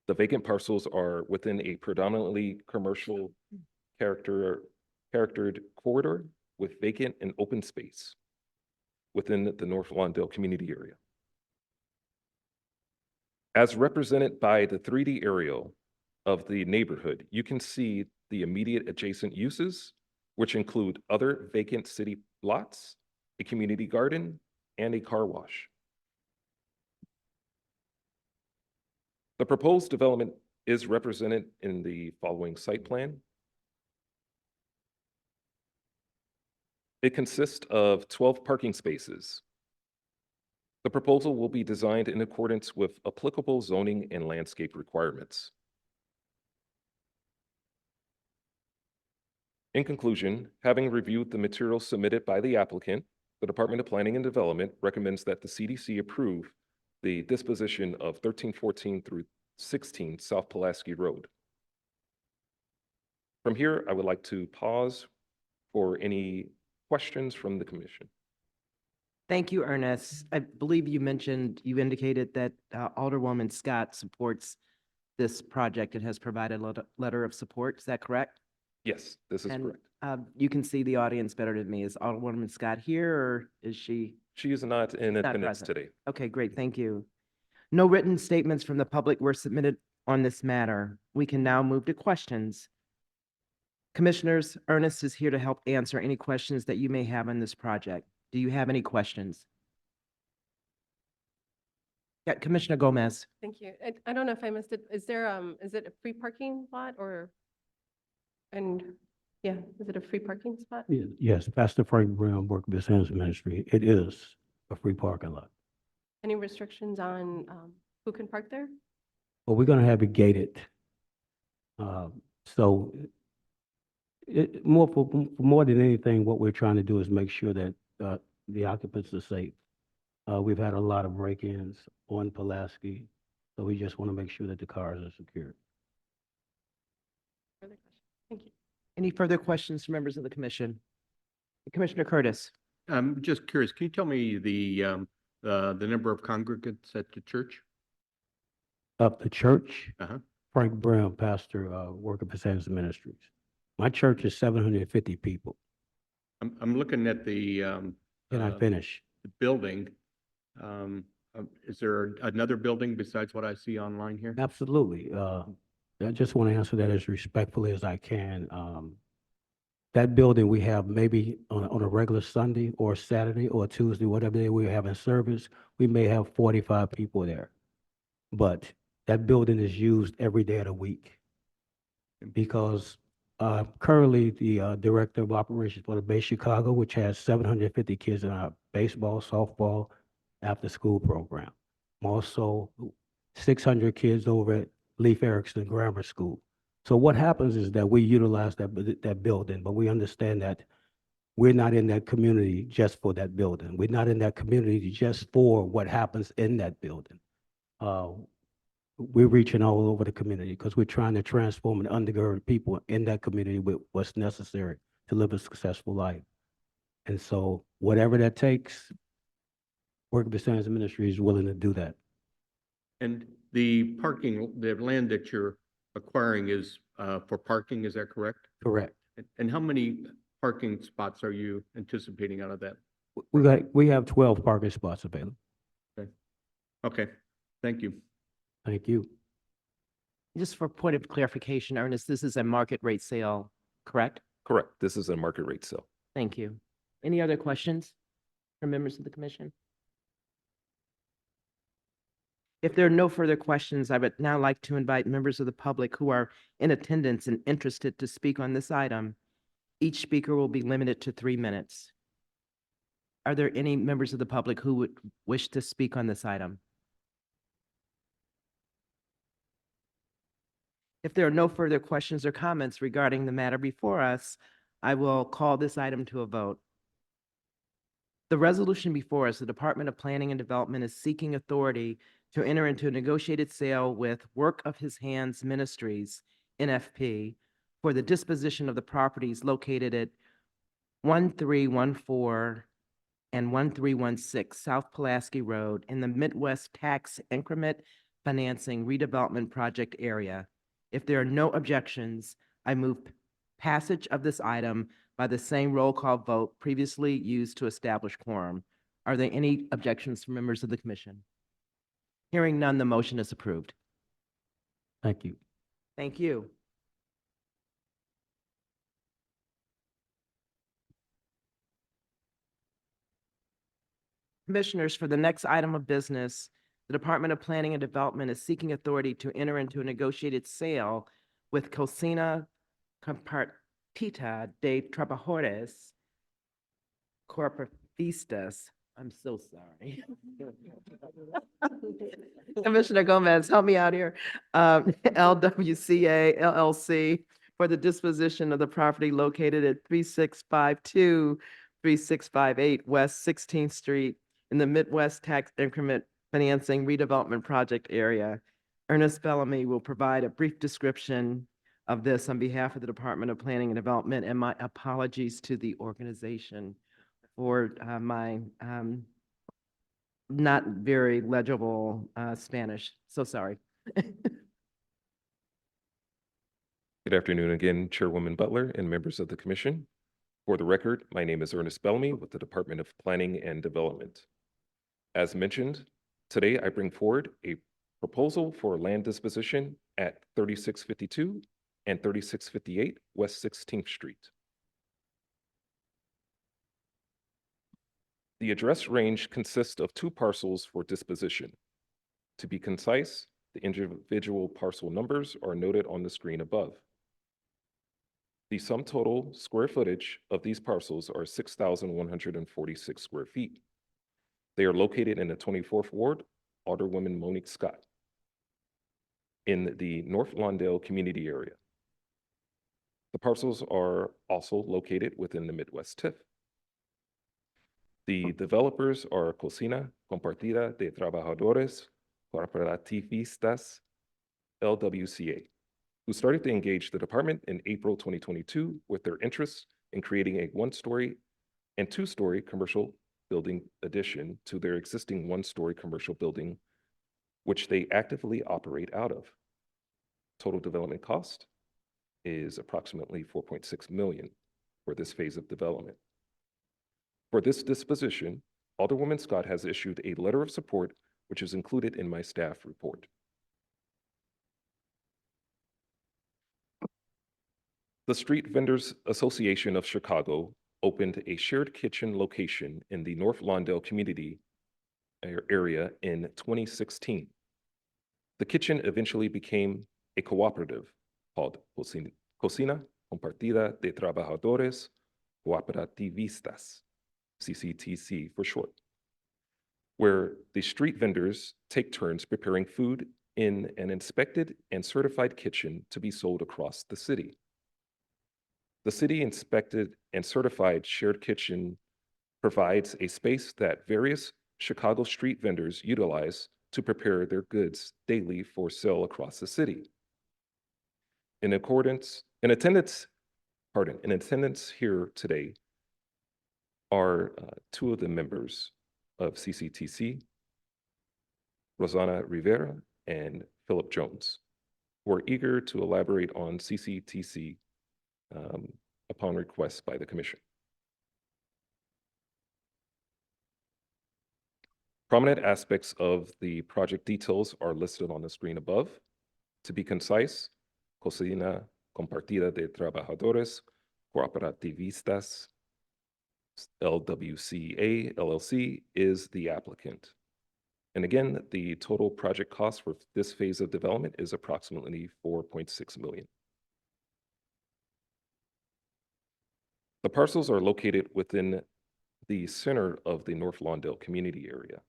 the vacant parcels are within a predominantly commercial charactered corridor with vacant and open space within the North Lawndale community area. As represented by the 3D aerial of the neighborhood, you can see the immediate adjacent uses, which include other vacant city lots, a community garden, and a car wash. The proposed development is represented in the following site plan. It consists of 12 parking spaces. The proposal will be designed in accordance with applicable zoning and landscape requirements. In conclusion, having reviewed the materials submitted by the applicant, the Department of Planning and Development recommends that the CDC approve the disposition of 1314 through 16 South Pulaski Road. From here, I would like to pause for any questions from the commission. Thank you, Ernest. I believe you indicated that Alderwoman Scott supports this project and has provided a letter of support. Is that correct? Yes, this is And, correct. You can see the audience better than me. Is Alderwoman Scott here, or is she? She is not in Not attendance present. today. Okay, great, thank you. No written statements from the public were submitted on this matter. We can now move to questions. Commissioners, Ernest is here to help answer any questions that you may have on this project. Do you have any questions? Yeah, Commissioner Gomez. Thank you. I don't know if I missed it. Is it a free parking lot or? And, yeah, is it a free parking spot? Yes, Pastor Frank Brown, Work of His Hands Ministry. It is a free parking lot. Any restrictions on who can park there? But we're gonna have it gated. So for more than anything, what we're trying to do is make sure that the occupants are safe. We've had a lot of break-ins on Pulaski, so we just want to make sure that the cars are secured. Further questions? Thank you. Any further questions from members of the commission? Commissioner Curtis. I'm just curious, can you tell me the number of congregants at the church? Up the church, Uh-huh. Frank Brown, pastor, Work of His Hands Ministries. My church is 750 people. I'm looking at the Can I finish? the building. Is there another building besides what I see online here? Absolutely. I just want to answer that as respectfully as I can. That building, we have maybe on a regular Sunday or Saturday or Tuesday, whatever day we're having service, we may have 45 people there. But that building is used every day of the week. Because currently, the Director of Operations for the Bay Chicago, which has 750 kids in our baseball, softball, after-school program. Also, 600 kids over at Leif Erikson Grammar School. So what happens is that we utilize that building, but we understand that we're not in that community just for that building. We're not in that community just for what happens in that building. We're reaching all over the community because we're trying to transform and undergird people in that community with what's necessary to live a successful life. And so whatever that takes, Work of the Saints Ministry is willing to do that. And the parking, the land that you're acquiring is for parking, is that correct? Correct. And how many parking spots are you anticipating out of that? We have 12 parking spots available. Okay, thank you. Thank you. Just for point of clarification, Ernest, this is a market rate sale, correct? Correct. This is a market rate sale. Thank you. Any other questions from members of the commission? If there are no further questions, I would now like to invite members of the public who are in attendance and interested to speak on this item. Each speaker will be limited to 3 minutes. Are there any members of the public who would wish to speak on this item? If there are no further questions or comments regarding the matter before us, I will call this item to a vote. The resolution before us, the Department of Planning and Development is seeking authority to enter into a negotiated sale with Work of His Hands Ministries, NFP, for the disposition of the properties located at 1314 and 1316 South Pulaski Road in the Midwest Tax Increment Financing Redevelopment Project area. If there are no objections, I move passage of this item by the same roll call vote previously used to establish quorum. Are there any objections from members of the commission? Hearing none, the motion is approved. Thank you. Thank you. Commissioners, for the next item of business, the Department of Planning and Development is seeking authority to enter into a negotiated sale with Cocina Compartida de Trabajadores Corporatistas. I'm so sorry. Commissioner Gomez, help me out here. LWCA LLC for the disposition of the property located at 3652, 3658 West 16th Street in the Midwest Tax Increment Financing Redevelopment Project area. Ernest Bellamy will provide a brief description of this on behalf of the Department of Planning and Development, and my apologies to the organization for my not very legible Spanish. So sorry. Good afternoon again, Chairwoman Butler and members of the commission. For the record, my name is Ernest Bellamy with the Department of Planning and Development. As mentioned, today I bring forward a proposal for land disposition at 3652 and 3658 West 16th Street. The address range consists of 2 parcels for disposition. To be concise, the individual parcel numbers are noted on the screen above. The sum total square footage of these parcels are 6,146 square feet. They are located in the 24th Ward, Alderwoman Monique Scott, in the North Lawndale community area. The parcels are also located within the Midwest TIF. The developers are Cocina Compartida de Trabajadores Corporativistas, LWCA, who started to engage the department in April 2022 with their interest in creating a 1-story and 2-story commercial building addition to their existing 1-story commercial building, which they actively operate out of. Total development cost is approximately $4.6 million for this phase of development. For this disposition, Alderwoman Scott has issued a letter of support, which is included in my staff report. The Street Vendors Association of Chicago opened a shared kitchen location in the North Lawndale community area in 2016. The kitchen eventually became a cooperative called Cocina Compartida de Trabajadores Cooperativistas, CCTC for short, where the street vendors take turns preparing food in an inspected and certified kitchen to be sold across the city. The city inspected and certified shared kitchen provides a space that various Chicago street vendors utilize to prepare their goods daily for sale across the city. In attendance here today are two of the members of CCTC, Rosanna Rivera and Philip Jones, who are eager to elaborate on CCTC upon request by the Commission. Prominent aspects of the project details are listed on the screen above. To be concise, Cocina Compartida de Trabajadores Cooperativistas, LWCA LLC, is the applicant. And again, the total project cost for this phase of development is approximately $4.6 million. The parcels are located within the center of the North Lawndale community area.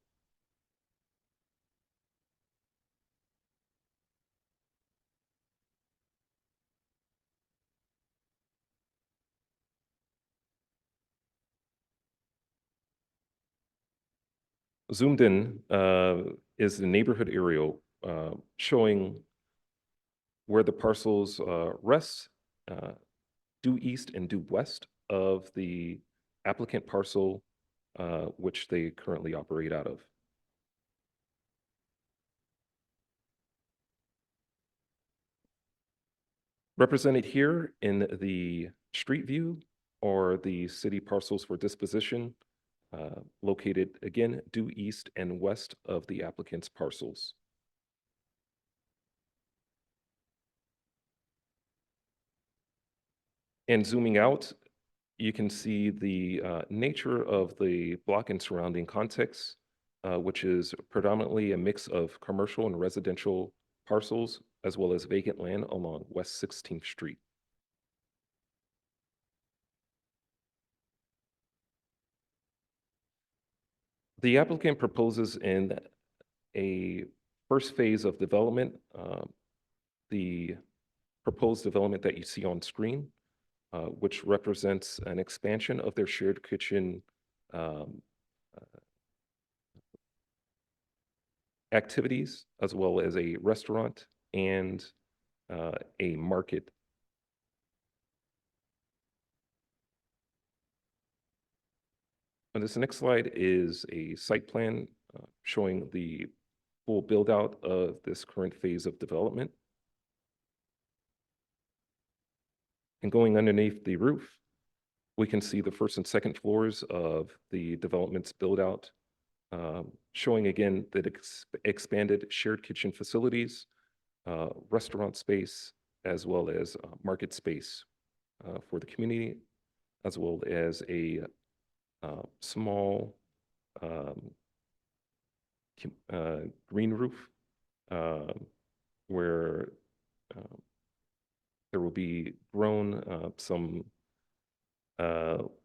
Zoomed in is the neighborhood aerial showing where the parcels rest due east and due west of the applicant parcel, which they currently operate out of. Represented here in the street view are the city parcels for disposition, located again due east and west of the applicant's parcels. And zooming out, you can see the nature of the block and surrounding context, which is predominantly a mix of commercial and residential parcels, as well as vacant land along West 16th Street. The applicant proposes in a first phase of development, the proposed development that you see on screen, which represents an expansion of their shared kitchen activities, as well as a restaurant and a market. And this next slide is a site plan showing the full build out of this current phase of development. And going underneath the roof, we can see the first and second floors of the development's build out, showing again that expanded shared kitchen facilities, restaurant space, as well as market space for the community, as well as a small green roof where there will be grown some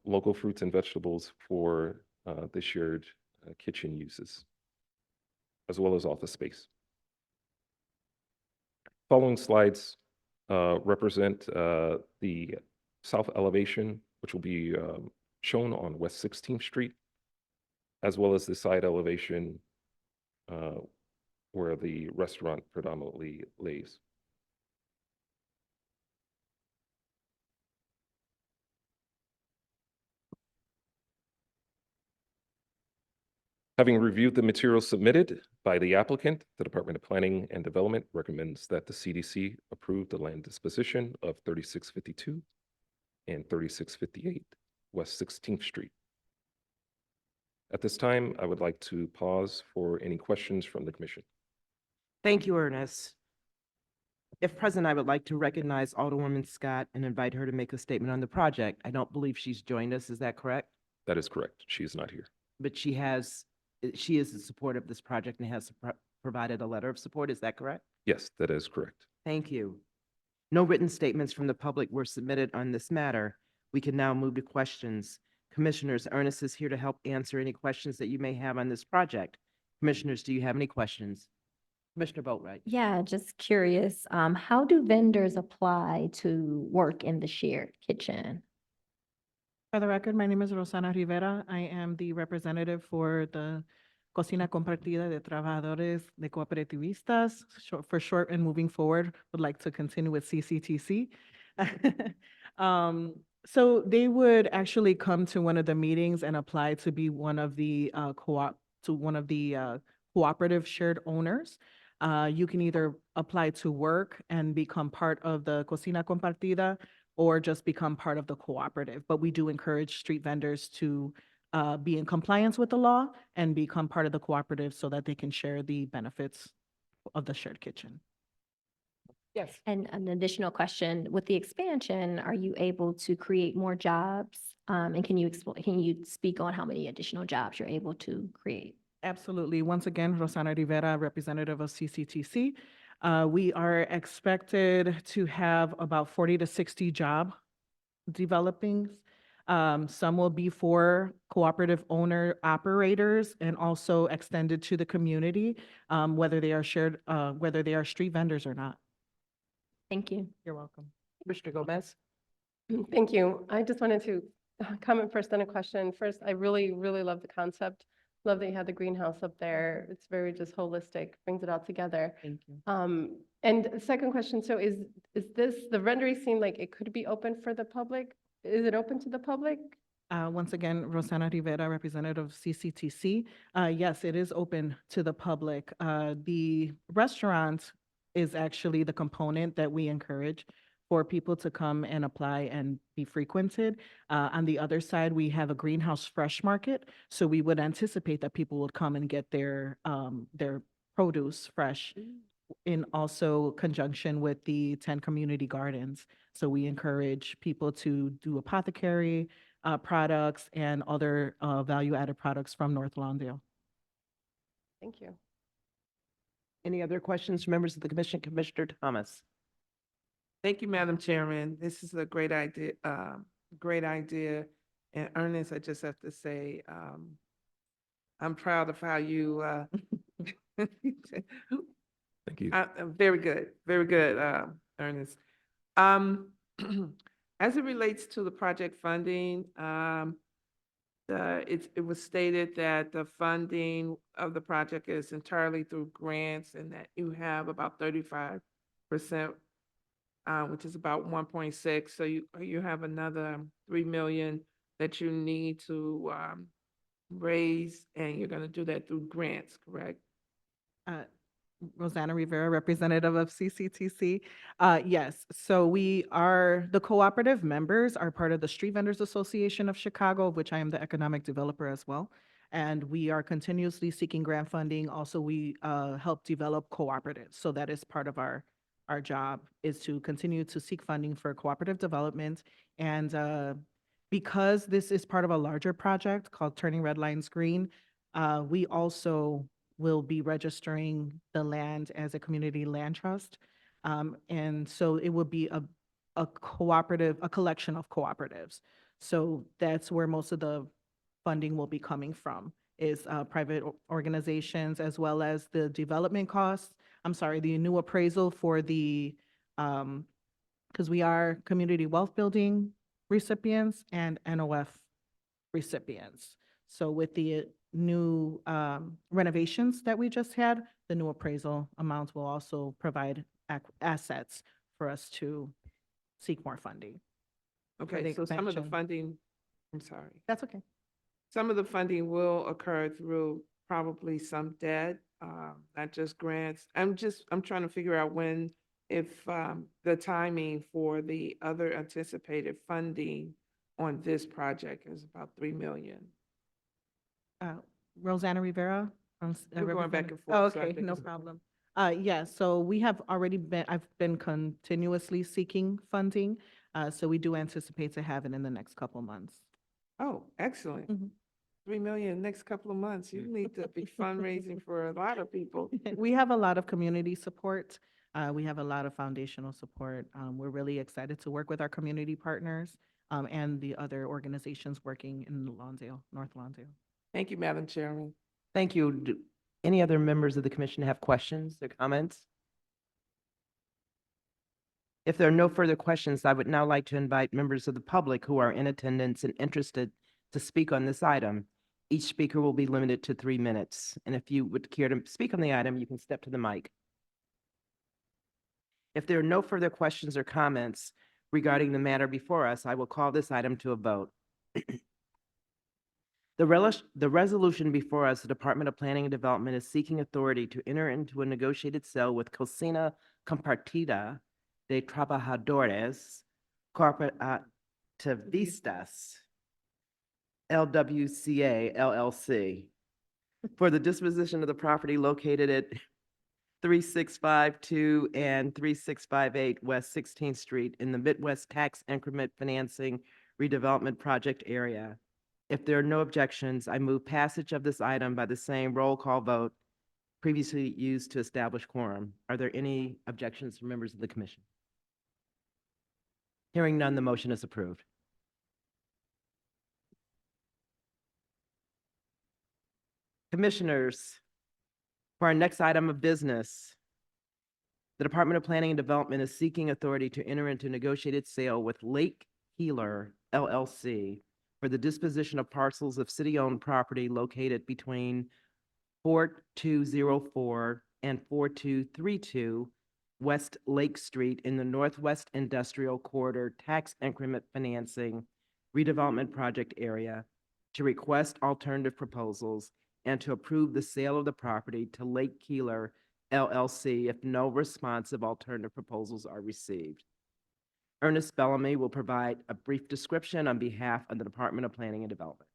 local fruits and vegetables for the shared kitchen uses, as well as office space. Following slides represent the south elevation, which will be shown on West 16th Street, as well as the side elevation where the restaurant predominantly lays. Having reviewed the materials submitted by the applicant, the Department of Planning and Development recommends that the CDC approve the land disposition of 3652 and 3658 West 16th Street. At this time, I would like to pause for any questions from the Commission. Thank you, Ernest. If present, I would like to recognize Alderwoman Scott and invite her to make a statement on the project. I don't believe she's joined us, is that correct? That is correct. She is not here. But she is in support of this project and has provided a letter of support, is that correct? Yes, that is correct. Thank you. No written statements from the public were submitted on this matter. We can now move to questions. Commissioners, Ernest is here to help answer any questions that you may have on this project. Commissioners, do you have any questions? Commissioner Boatright. Yeah, just curious, how do vendors apply to work in the shared kitchen? For the record, my name is Rosana Rivera. I am the representative for the Cocina Compartida de Trabajadores de Cooperativistas. For short and moving forward, would like to continue with CCTC. So they would actually come to one of the meetings and apply to be one of the cooperative shared owners. You can either apply to work and become part of the Cocina Compartida or just become part of the cooperative. But we do encourage street vendors to be in compliance with the law and become part of the cooperative so that they can share the benefits of the shared kitchen. Yes. And an additional question, with the expansion, are you able to create more jobs? And can you speak on how many additional jobs you're able to create? Absolutely. Once again, Rosana Rivera, representative of CCTC. We are expected to have about 40 to 60 job developings. Some will be for cooperative owner operators and also extended to the community, whether they are street vendors or not. Thank you. You're welcome. Commissioner Gomez. Thank you. I just wanted to comment first on a question. First, I really, really love the concept. Love that you had the greenhouse up there. It's very just holistic, brings it all together. Thank you. And second question, so is this, the rendering seem like it could be open for the public? Is it open to the public? Once again, Rosana Rivera, representative of CCTC. Yes, it is open to the public. The restaurant is actually the component that we encourage for people to come and apply and be frequented. On the other side, we have a greenhouse fresh market. So we would anticipate that people would come and get their produce fresh in also conjunction with the 10 community gardens. So we encourage people to do apothecary products and other value-added products from North Lawndale. Thank you. Any other questions from members of the commission? Commissioner Thomas. Thank you, Madam Chairman. This is a great idea, great idea. And Ernest, I just have to say, I'm proud of how you, Thank you. very good, Ernest. As it relates to the project funding, it was stated that the funding of the project is entirely through grants and that you have about 35%, which is about 1.6. So you have another 3 million that you need to raise, and you're going to do that through grants, correct? Rosana Rivera, representative of CCTC. Yes, so the cooperative members are part of the Street Vendors Association of Chicago, of which I am the economic developer as well. And we are continuously seeking grant funding. Also, we help develop cooperatives. So that is part of our job, is to continue to seek funding for cooperative development. And because this is part of a larger project called Turning Red Lines Green, we also will be registering the land as a community land trust. And so it would be a collection of cooperatives. So that's where most of the funding will be coming from, is private organizations, as well as the development costs. The new appraisal for the, because we are community wealth building recipients and NOF recipients. So with the new renovations that we just had, the new appraisal amounts will also provide assets for us to seek more funding. Okay, the so some of the expansion. funding, I'm sorry. That's okay. Some of the funding will occur through probably some debt, not just grants. I'm trying to figure out if the timing for the other anticipated funding on this project is about 3 million. Rosana Rivera. We're going back and Oh, forth, so I okay, think no it's- problem. Yes, so we have already been, I've been continuously seeking funding. So we do anticipate to have it in the next couple months. Oh, excellent. Mhm. 3 million next couple of months. You need to be fundraising for a lot of people. We have a lot of community support. We have a lot of foundational support. We're really excited to work with our community partners and the other organizations working in Lawndale, North Lawndale. Thank you, Madam Chairman. Thank you. Do any other members of the commission have questions or comments? If there are no further questions, I would now like to invite members of the public who are in attendance and interested to speak on this item. Each speaker will be limited to 3 minutes, and if you would care to speak on the item, you can step to the mic. If there are no further questions or comments regarding the matter before us, I will call this item to a vote. The resolution before us, the Department of Planning and Development is seeking authority to enter into a negotiated sale with Cocina Compartida de Trabajadores Cooperativistas, LWCA LLC, for the disposition of the property located at 3652 and 3658 West 16th Street in the Midwest Tax Increment Financing Redevelopment Project area. If there are no objections, I move passage of this item by the same roll call vote previously used to establish quorum. Are there any objections from members of the commission? Hearing none, the motion is approved. Commissioners, for our next item of business, the Department of Planning and Development is seeking authority to enter into negotiated sale with Lake Keeler LLC for the disposition of parcels of city-owned property located between 4204 and 4232 West Lake Street in the Northwest Industrial Corridor Tax Increment Financing Redevelopment Project area, to request alternative proposals and to approve the sale of the property to Lake Keeler LLC if no responsive alternative proposals are received. Ernest Bellamy will provide a brief description on behalf of the Department of Planning and Development.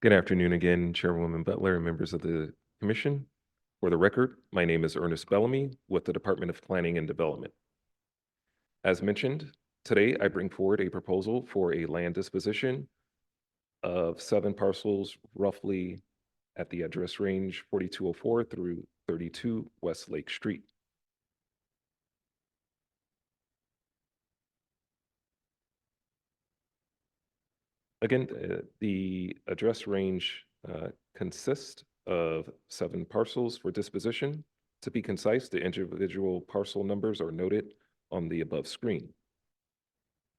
Good afternoon again, Chairwoman Butler and members of the commission. For the record, my name is Ernest Bellamy with the Department of Planning and Development. As mentioned, today I bring forward a proposal for a land disposition of 7 parcels roughly at the address range 4204 through 32 West Lake Street. Again, the address range consists of 7 parcels for disposition. To be concise, the individual parcel numbers are noted on the above screen.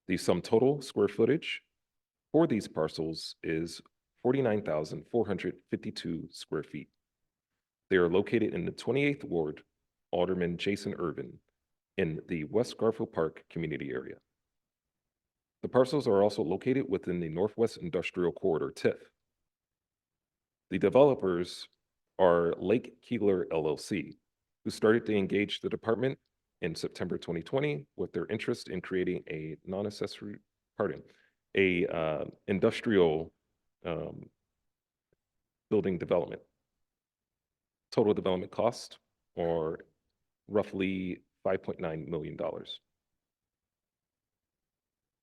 The sum total square footage for these parcels is 49,452 square feet. They are located in the 28th Ward, Alderman Jason Irvin, in the West Garfield Park community area. The parcels are also located within the Northwest Industrial Corridor, TIF. The developers are Lake Keeler LLC, who started to engage the department in September 2020 with their interest in creating a industrial building development. Total development cost are roughly $5.9 million.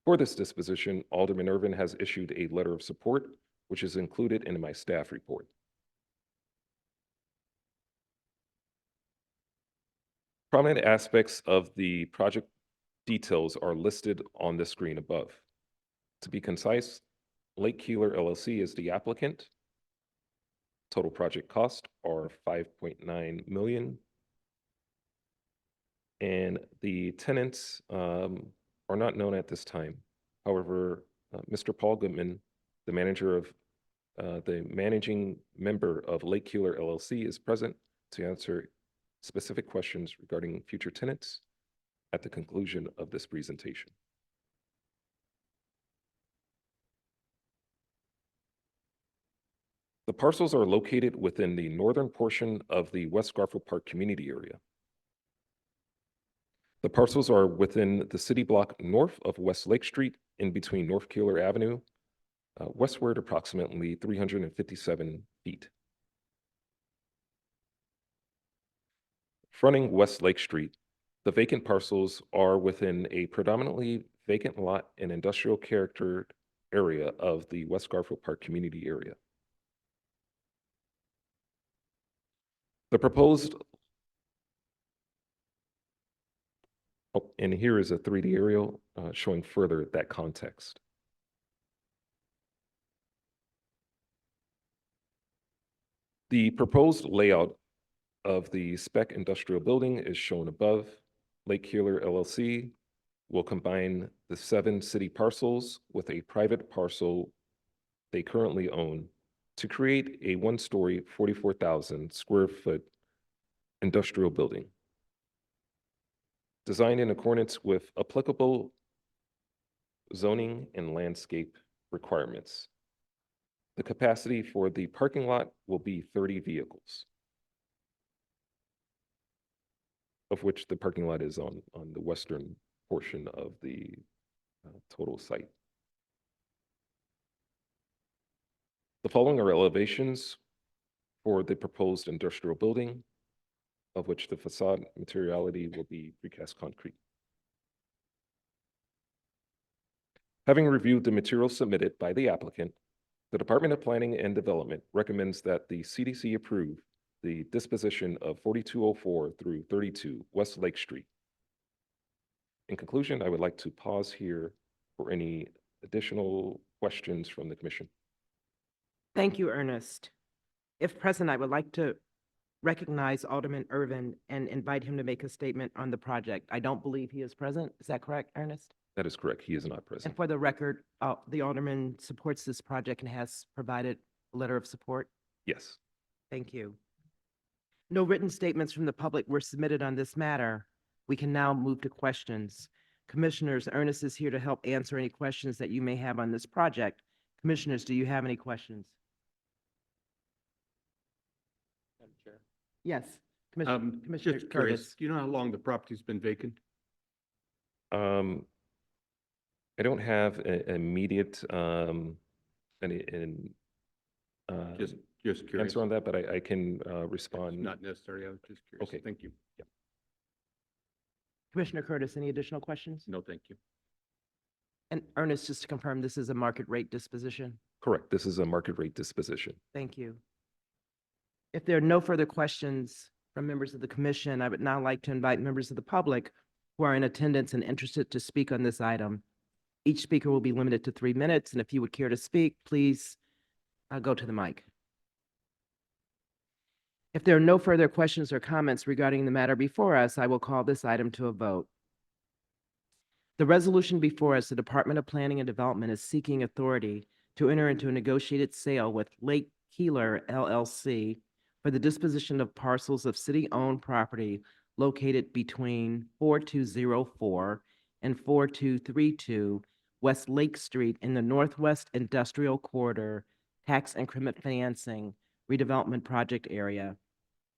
For this disposition, Alderman Irvin has issued a letter of support, which is included in my staff report. Prominent aspects of the project details are listed on the screen above. To be concise, Lake Keeler LLC is the applicant. Total project cost are $5.9 million. And the tenants are not known at this time. However, Mr. Paul Goodman, the managing member of Lake Keeler LLC, is present to answer specific questions regarding future tenants at the conclusion of this presentation. The parcels are located within the northern portion of the West Garfield Park community area. The parcels are within the city block north of West Lake Street, in between North Keeler Avenue, westward approximately 357 feet. Fronting West Lake Street, the vacant parcels are within a predominantly vacant lot and industrial character area of the West Garfield Park community area. The proposed, oh, and here is a 3D aerial showing further that context. The proposed layout of the spec industrial building is shown above. Lake Keeler LLC will combine the 7 city parcels with a private parcel they currently own to create a 1-story, 44,000 square foot industrial building. Designed in accordance with applicable zoning and landscape requirements. The capacity for the parking lot will be 30 vehicles, of which the parking lot is on the western portion of the total site. The following are elevations for the proposed industrial building, of which the facade materiality will be precast concrete. Having reviewed the materials submitted by the applicant, the Department of Planning and Development recommends that the CDC approve the disposition of 4204 through 32 West Lake Street. In conclusion, I would like to pause here for any additional questions from the commission. Thank you, Ernest. If present, I would like to recognize Alderman Irvin and invite him to make a statement on the project. I don't believe he is present. Is that correct, Ernest? That is correct. He is not And present. for the record, the Alderman supports this project and has provided a letter of support. Yes. Thank you. No written statements from the public were submitted on this matter. We can now move to questions. Commissioners, Ernest is here to help answer any questions that you may have on this project. Commissioners, do you have any questions? Yes, Commissioner Just curious, Curtis. do you know how long the property's been vacant? I don't have immediate Just curious. answer on that, but I can It's respond. not necessary, I was just curious. Okay. Thank you. Commissioner Curtis, any additional questions? No, thank you. And Ernest, just to confirm, this is a market rate disposition? Correct. This is a market rate disposition. Thank you. If there are no further questions from members of the commission, I would now like to invite members of the public who are in attendance and interested to speak on this item. Each speaker will be limited to 3 minutes, and if you would care to speak, please go to the mic. If there are no further questions or comments regarding the matter before us, I will call this item to a vote. The resolution before us, the Department of Planning and Development is seeking authority to enter into a negotiated sale with Lake Keeler LLC for the disposition of parcels of city-owned property located between 4204 and 4232 West Lake Street in the Northwest Industrial Corridor Tax Increment Financing Redevelopment Project Area,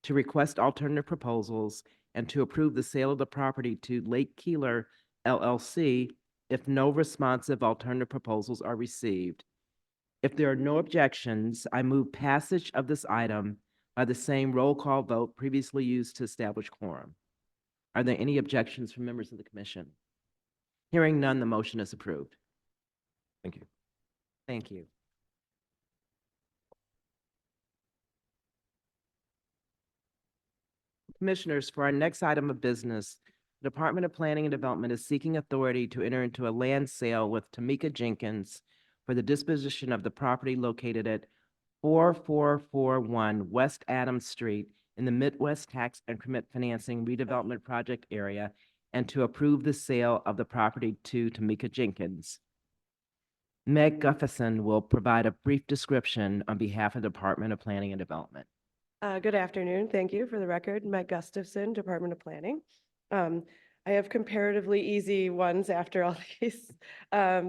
to request alternative proposals and to approve the sale of the property to Lake Keeler LLC if no responsive alternative proposals are received. If there are no objections, I move passage of this item by the same roll call vote previously used to establish quorum. Are there any objections from members of the commission? Hearing none, the motion is approved. Thank you. Thank you. Commissioners, for our next item of business, the Department of Planning and Development is seeking authority to enter into a land sale with Tamika Jenkins for the disposition of the property located at 4441 West Adams Street in the Midwest Tax Increment Financing Redevelopment Project Area, and to approve the sale of the property to Tamika Jenkins. Meg Gustafson will provide a brief description on behalf of the Department of Planning and Development. Good afternoon. Thank you. For the record, Meg Gustafson, Department of Planning. I have comparatively easy ones after all these.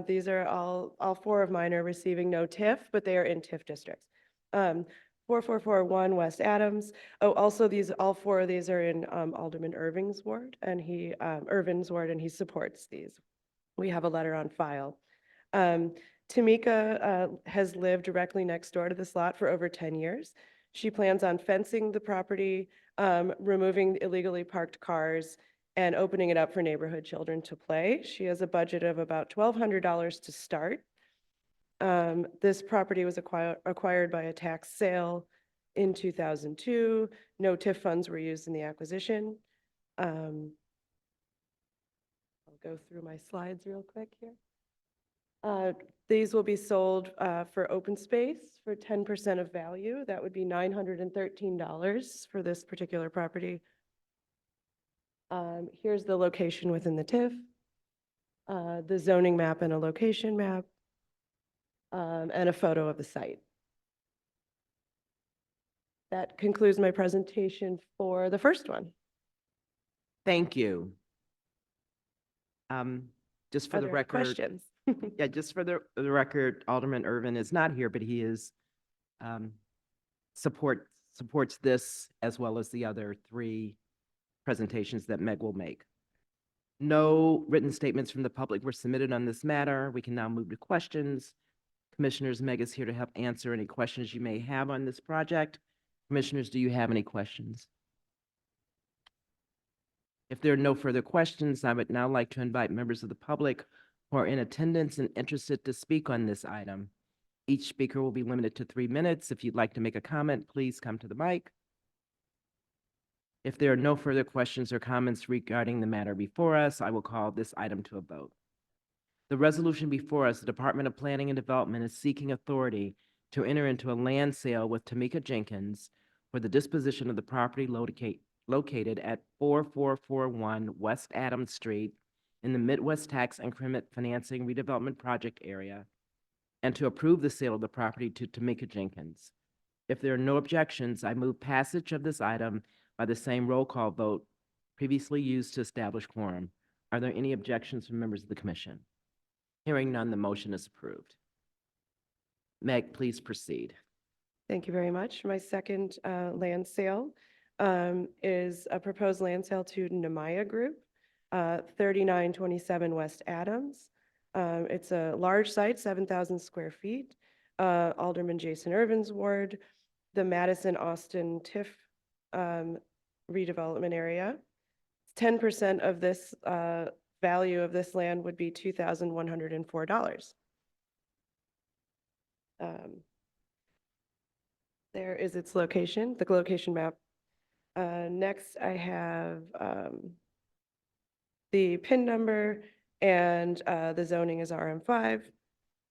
These are all 4 of mine are receiving no TIF, but they are in TIF districts. 4441 West Adams. Oh, also all 4 of these are in Alderman Irving's ward, and Irvin's ward, and he supports these. We have a letter on file. Tamika has lived directly next door to this lot for over 10 years. She plans on fencing the property removing illegally parked cars and opening it up for neighborhood children to play. She has a budget of about $1,200 to start. This property was acquired by a tax sale in 2002. No TIF funds were used in the acquisition. I'll go through my slides real quick here. These will be sold for open space for 10% of value. That would be $913 for this particular property. Here's the location within the TIF, the zoning map and a location map, and a photo of the site. That concludes my presentation for the first one. Thank you. Just for Are the there record. questions? Yeah, just for the record, Alderman Irvin is not here, but he is, supports this as well as the other 3 presentations that Meg will make. No written statements from the public were submitted on this matter. We can now move to questions. Commissioners, Meg is here to help answer any questions you may have on this project. Commissioners, do you have any questions? If there are no further questions, I would now like to invite members of the public who are in attendance and interested to speak on this item. Each speaker will be limited to 3 minutes. If you'd like to make a comment, please come to the mic. If there are no further questions or comments regarding the matter before us, I will call this item to a vote. The resolution before us, the Department of Planning and Development is seeking authority to enter into a land sale with Tamika Jenkins for the disposition of the property located at 4441 West Adams Street in the Midwest Tax Increment Financing Redevelopment Project area, and to approve the sale of the property to Tamika Jenkins. If there are no objections, I move passage of this item by the same roll call vote previously used to establish quorum. Are there any objections from members of the commission? Hearing none, the motion is approved. Meg, please proceed. Thank you very much. My second land sale is a proposed land sale to Nemaya Group, 3927 West Adams. It's a large site, 7,000 square feet. Alderman Jason Irvin's ward, the Madison Austin TIF redevelopment area. 10% of this value of this land would be $2,104. There is its location, the location map. Next, I have the PIN number, and the zoning is RM5.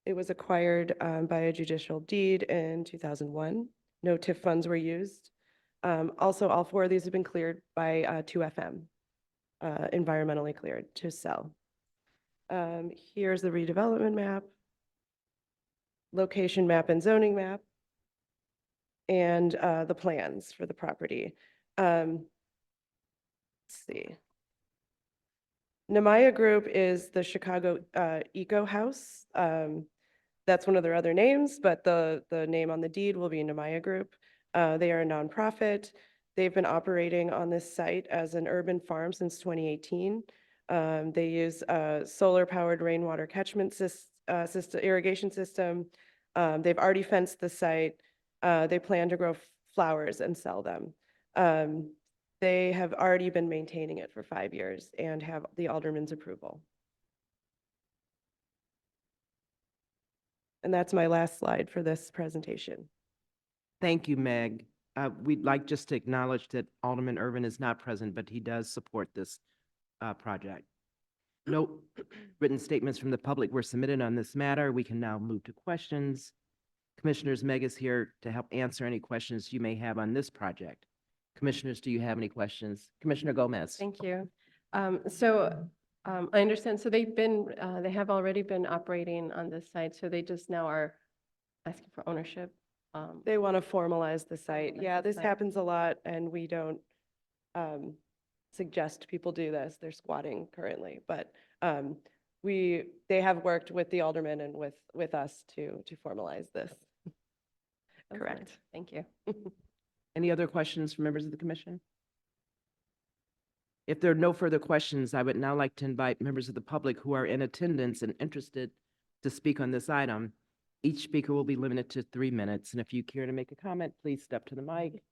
It was acquired by a judicial deed in 2001. No TIF funds were used. Also, all 4 of these have been cleared by 2FM, environmentally cleared to sell. Here's the redevelopment map, location map and zoning map, and the plans for the property. Let's see. Nemaya Group is the Chicago Eco House. That's one of their other names, but the name on the deed will be Nemaya Group. They are a nonprofit. They've been operating on this site as an urban farm since 2018. They use a solar-powered rainwater catchment irrigation system. They've already fenced the site. They plan to grow flowers and sell them. They have already been maintaining it for 5 years and have the alderman's approval. And that's my last slide for this presentation. Thank you, Meg. We'd like just to acknowledge that Alderman Irvin is not present, but he does support this project. No written statements from the public were submitted on this matter. We can now move to questions. Commissioners, Meg is here to help answer any questions you may have on this project. Commissioners, do you have any questions? Commissioner Gomez. Thank you. I understand, so they have already been operating on this site, so they just now are asking for ownership. They want to formalize the site. Formalize Yeah, the this site. happens a lot, and we don't suggest people do this. They're squatting currently, but they have worked with the alderman and with us to formalize this. That's Correct. fine. Thank you. Any other questions from members of the commission? If there are no further questions, I would now like to invite members of the public who are in attendance and interested to speak on this item. Each speaker will be limited to 3 minutes, and if you care to make a comment, please step to the mic.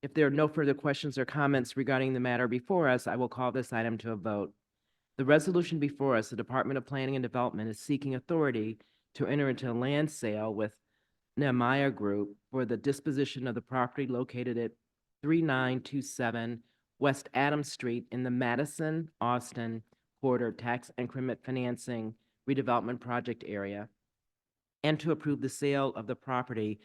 If there are no further questions or comments regarding the matter before us, I will call this item to a vote. The resolution before us, the Department of Planning and Development is seeking authority to enter into a land sale with Nehemiah Group for the disposition of the property located at 3927 West Adams Street in the Madison, Austin Corridor Tax Increment Financing Redevelopment Project area, and to approve the sale of the property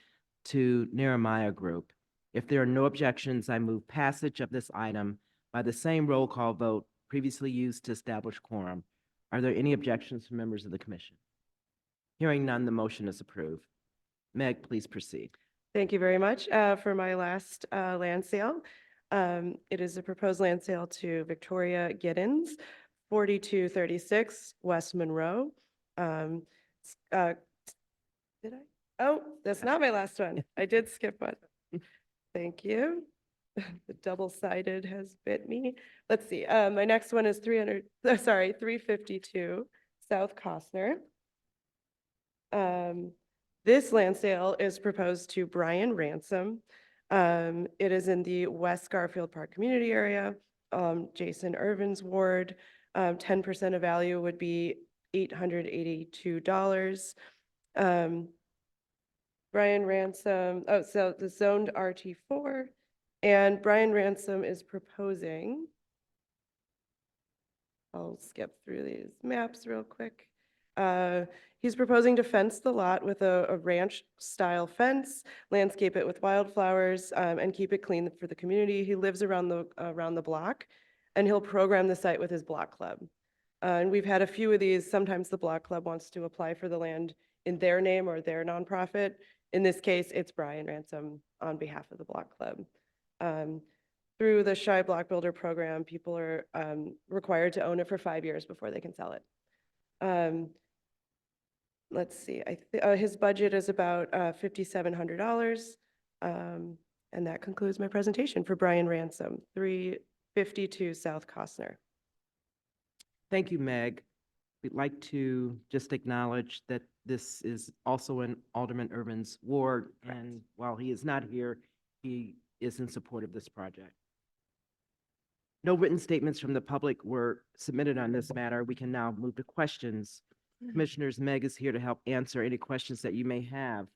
to Nehemiah Group. If there are no objections, I move passage of this item by the same roll call vote previously used to establish quorum. Are there any objections from members of the commission? Hearing none, the motion is approved. Meg, please proceed. Thank you very much. For my last land sale, it is a proposed land sale to Victoria Giddens, 4236 West Monroe. Did I? Oh, that's not my last one. I did skip one. Thank you. The double-sided has bit me. Let's see. My next one is 352 South Costner. This land sale is proposed to Brian Ransom. It is in the West Garfield Park community area, Jason Irvin's ward. 10% of value would be $882. Brian Ransom, so the zoned RT4, and Brian Ransom is proposing, I'll skip through these maps real quick. He's proposing to fence the lot with a ranch-style fence, landscape it with wildflowers, and keep it clean for the community. He lives around the block, and he'll program the site with his block club. And we've had a few of these. Sometimes the block club wants to apply for the land in their name or their nonprofit. In this case, it's Brian Ransom on behalf of the block club. Through the Shy Block Builder program, people are required to own it for 5 years before they can sell it. Let's see, his budget is about $5,700. And that concludes my presentation for Brian Ransom, 352 South Costner. Thank you, Meg. We'd like to just acknowledge that this is also in Alderman Irvin's ward, and while he is not here, he is in support of this project. No written statements from the public were submitted on this matter. We can now move to questions. Commissioners, Meg is here to help answer any questions that you may have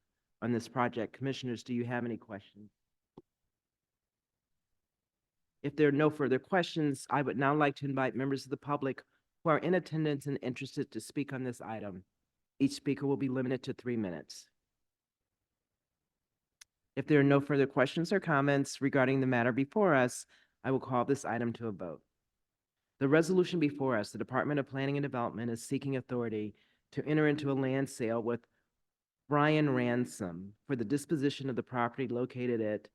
on this project. Commissioners, do you have any questions? If there are no further questions, I would now like to invite members of the public who are in attendance and interested to speak on this item. Each speaker will be limited to 3 minutes. If there are no further questions or comments regarding the matter before us, I will call this item to a vote. The resolution before us, the Department of Planning and Development is seeking authority to enter into a land sale with Brian Ransom for the disposition of the property located at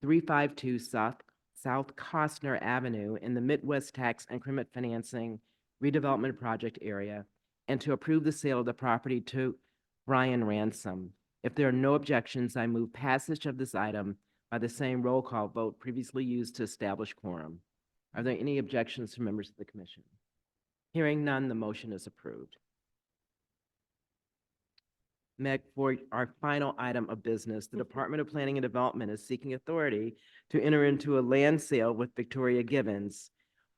352 South Costner Avenue in the Midwest Tax Increment Financing Redevelopment Project area, and to approve the sale of the property to Brian Ransom. If there are no objections, I move passage of this item by the same roll call vote previously used to establish quorum. Are there any objections from members of the commission? Hearing none, the motion is approved. Meg, for our final item of business, the Department of Planning and Development is seeking authority to enter into a land sale with Victoria Gibbons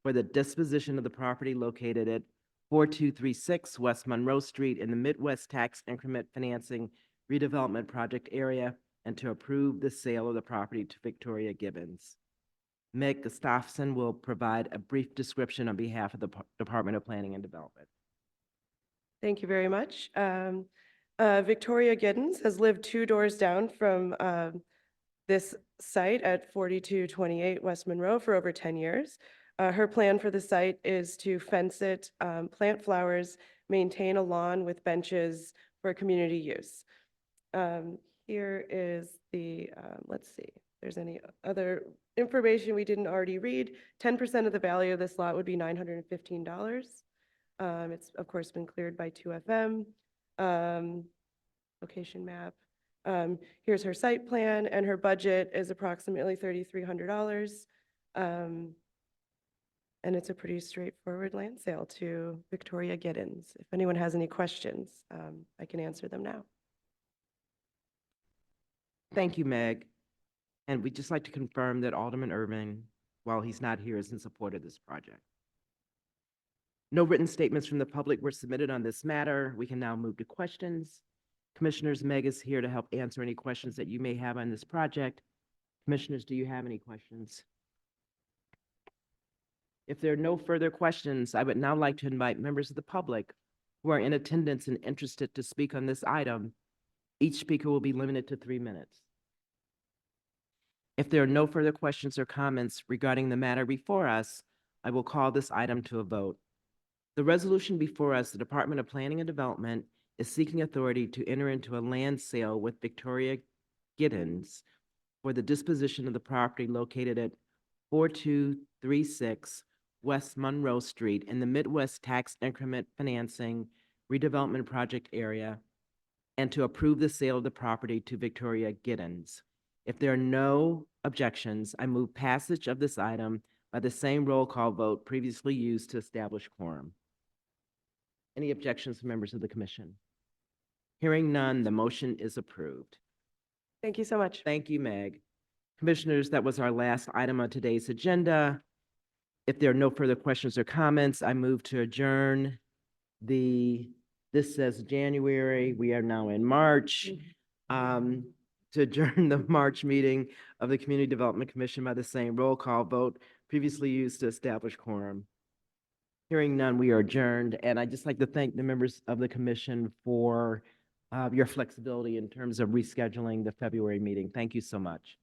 for the disposition of the property located at 4236 West Monroe Street in the Midwest Tax Increment Financing Redevelopment Project area, and to approve the sale of the property to Victoria Gibbons. Meg Gustafson will provide a brief description on behalf of the Department of Planning and Development. Thank you very much. Victoria Giddens has lived 2 doors down from this site at 4228 West Monroe for over 10 years. Her plan for the site is to fence it, plant flowers, maintain a lawn with benches for community use. Here is the, let's see, if there's any other information we didn't already read. 10% of the value of this lot would be $915. It's, of course, been cleared by 2FM. Location map. Here's her site plan, and her budget is approximately $3,300. And it's a pretty straightforward land sale to Victoria Giddens. If anyone has any questions, I can answer them now. Thank you, Meg. And we'd just like to confirm that Alderman Irvin, while he's not here, is in support of this project. No written statements from the public were submitted on this matter. We can now move to questions. Commissioners, Meg is here to help answer any questions that you may have on this project. Commissioners, do you have any questions? If there are no further questions, I would now like to invite members of the public who are in attendance and interested to speak on this item. Each speaker will be limited to 3 minutes. If there are no further questions or comments regarding the matter before us, I will call this item to a vote. The resolution before us, the Department of Planning and Development is seeking authority to enter into a land sale with Victoria Giddens for the disposition of the property located at 4236 West Monroe Street in the Midwest Tax Increment Financing Redevelopment Project area, and to approve the sale of the property to Victoria Giddens. If there are no objections, I move passage of this item by the same roll call vote previously used to establish quorum. Any objections from members of the commission? Hearing none, the motion is approved. Thank you so much. Thank you, Meg. Commissioners, that was our last item on today's agenda. If there are no further questions or comments, I move to adjourn this says January, we are now in March. To adjourn the March meeting of the Community Development Commission by the same roll call vote previously used to establish quorum. Hearing none, we are adjourned. And I'd just like to thank the members of the commission for your flexibility in terms of rescheduling the February meeting. Thank you so much.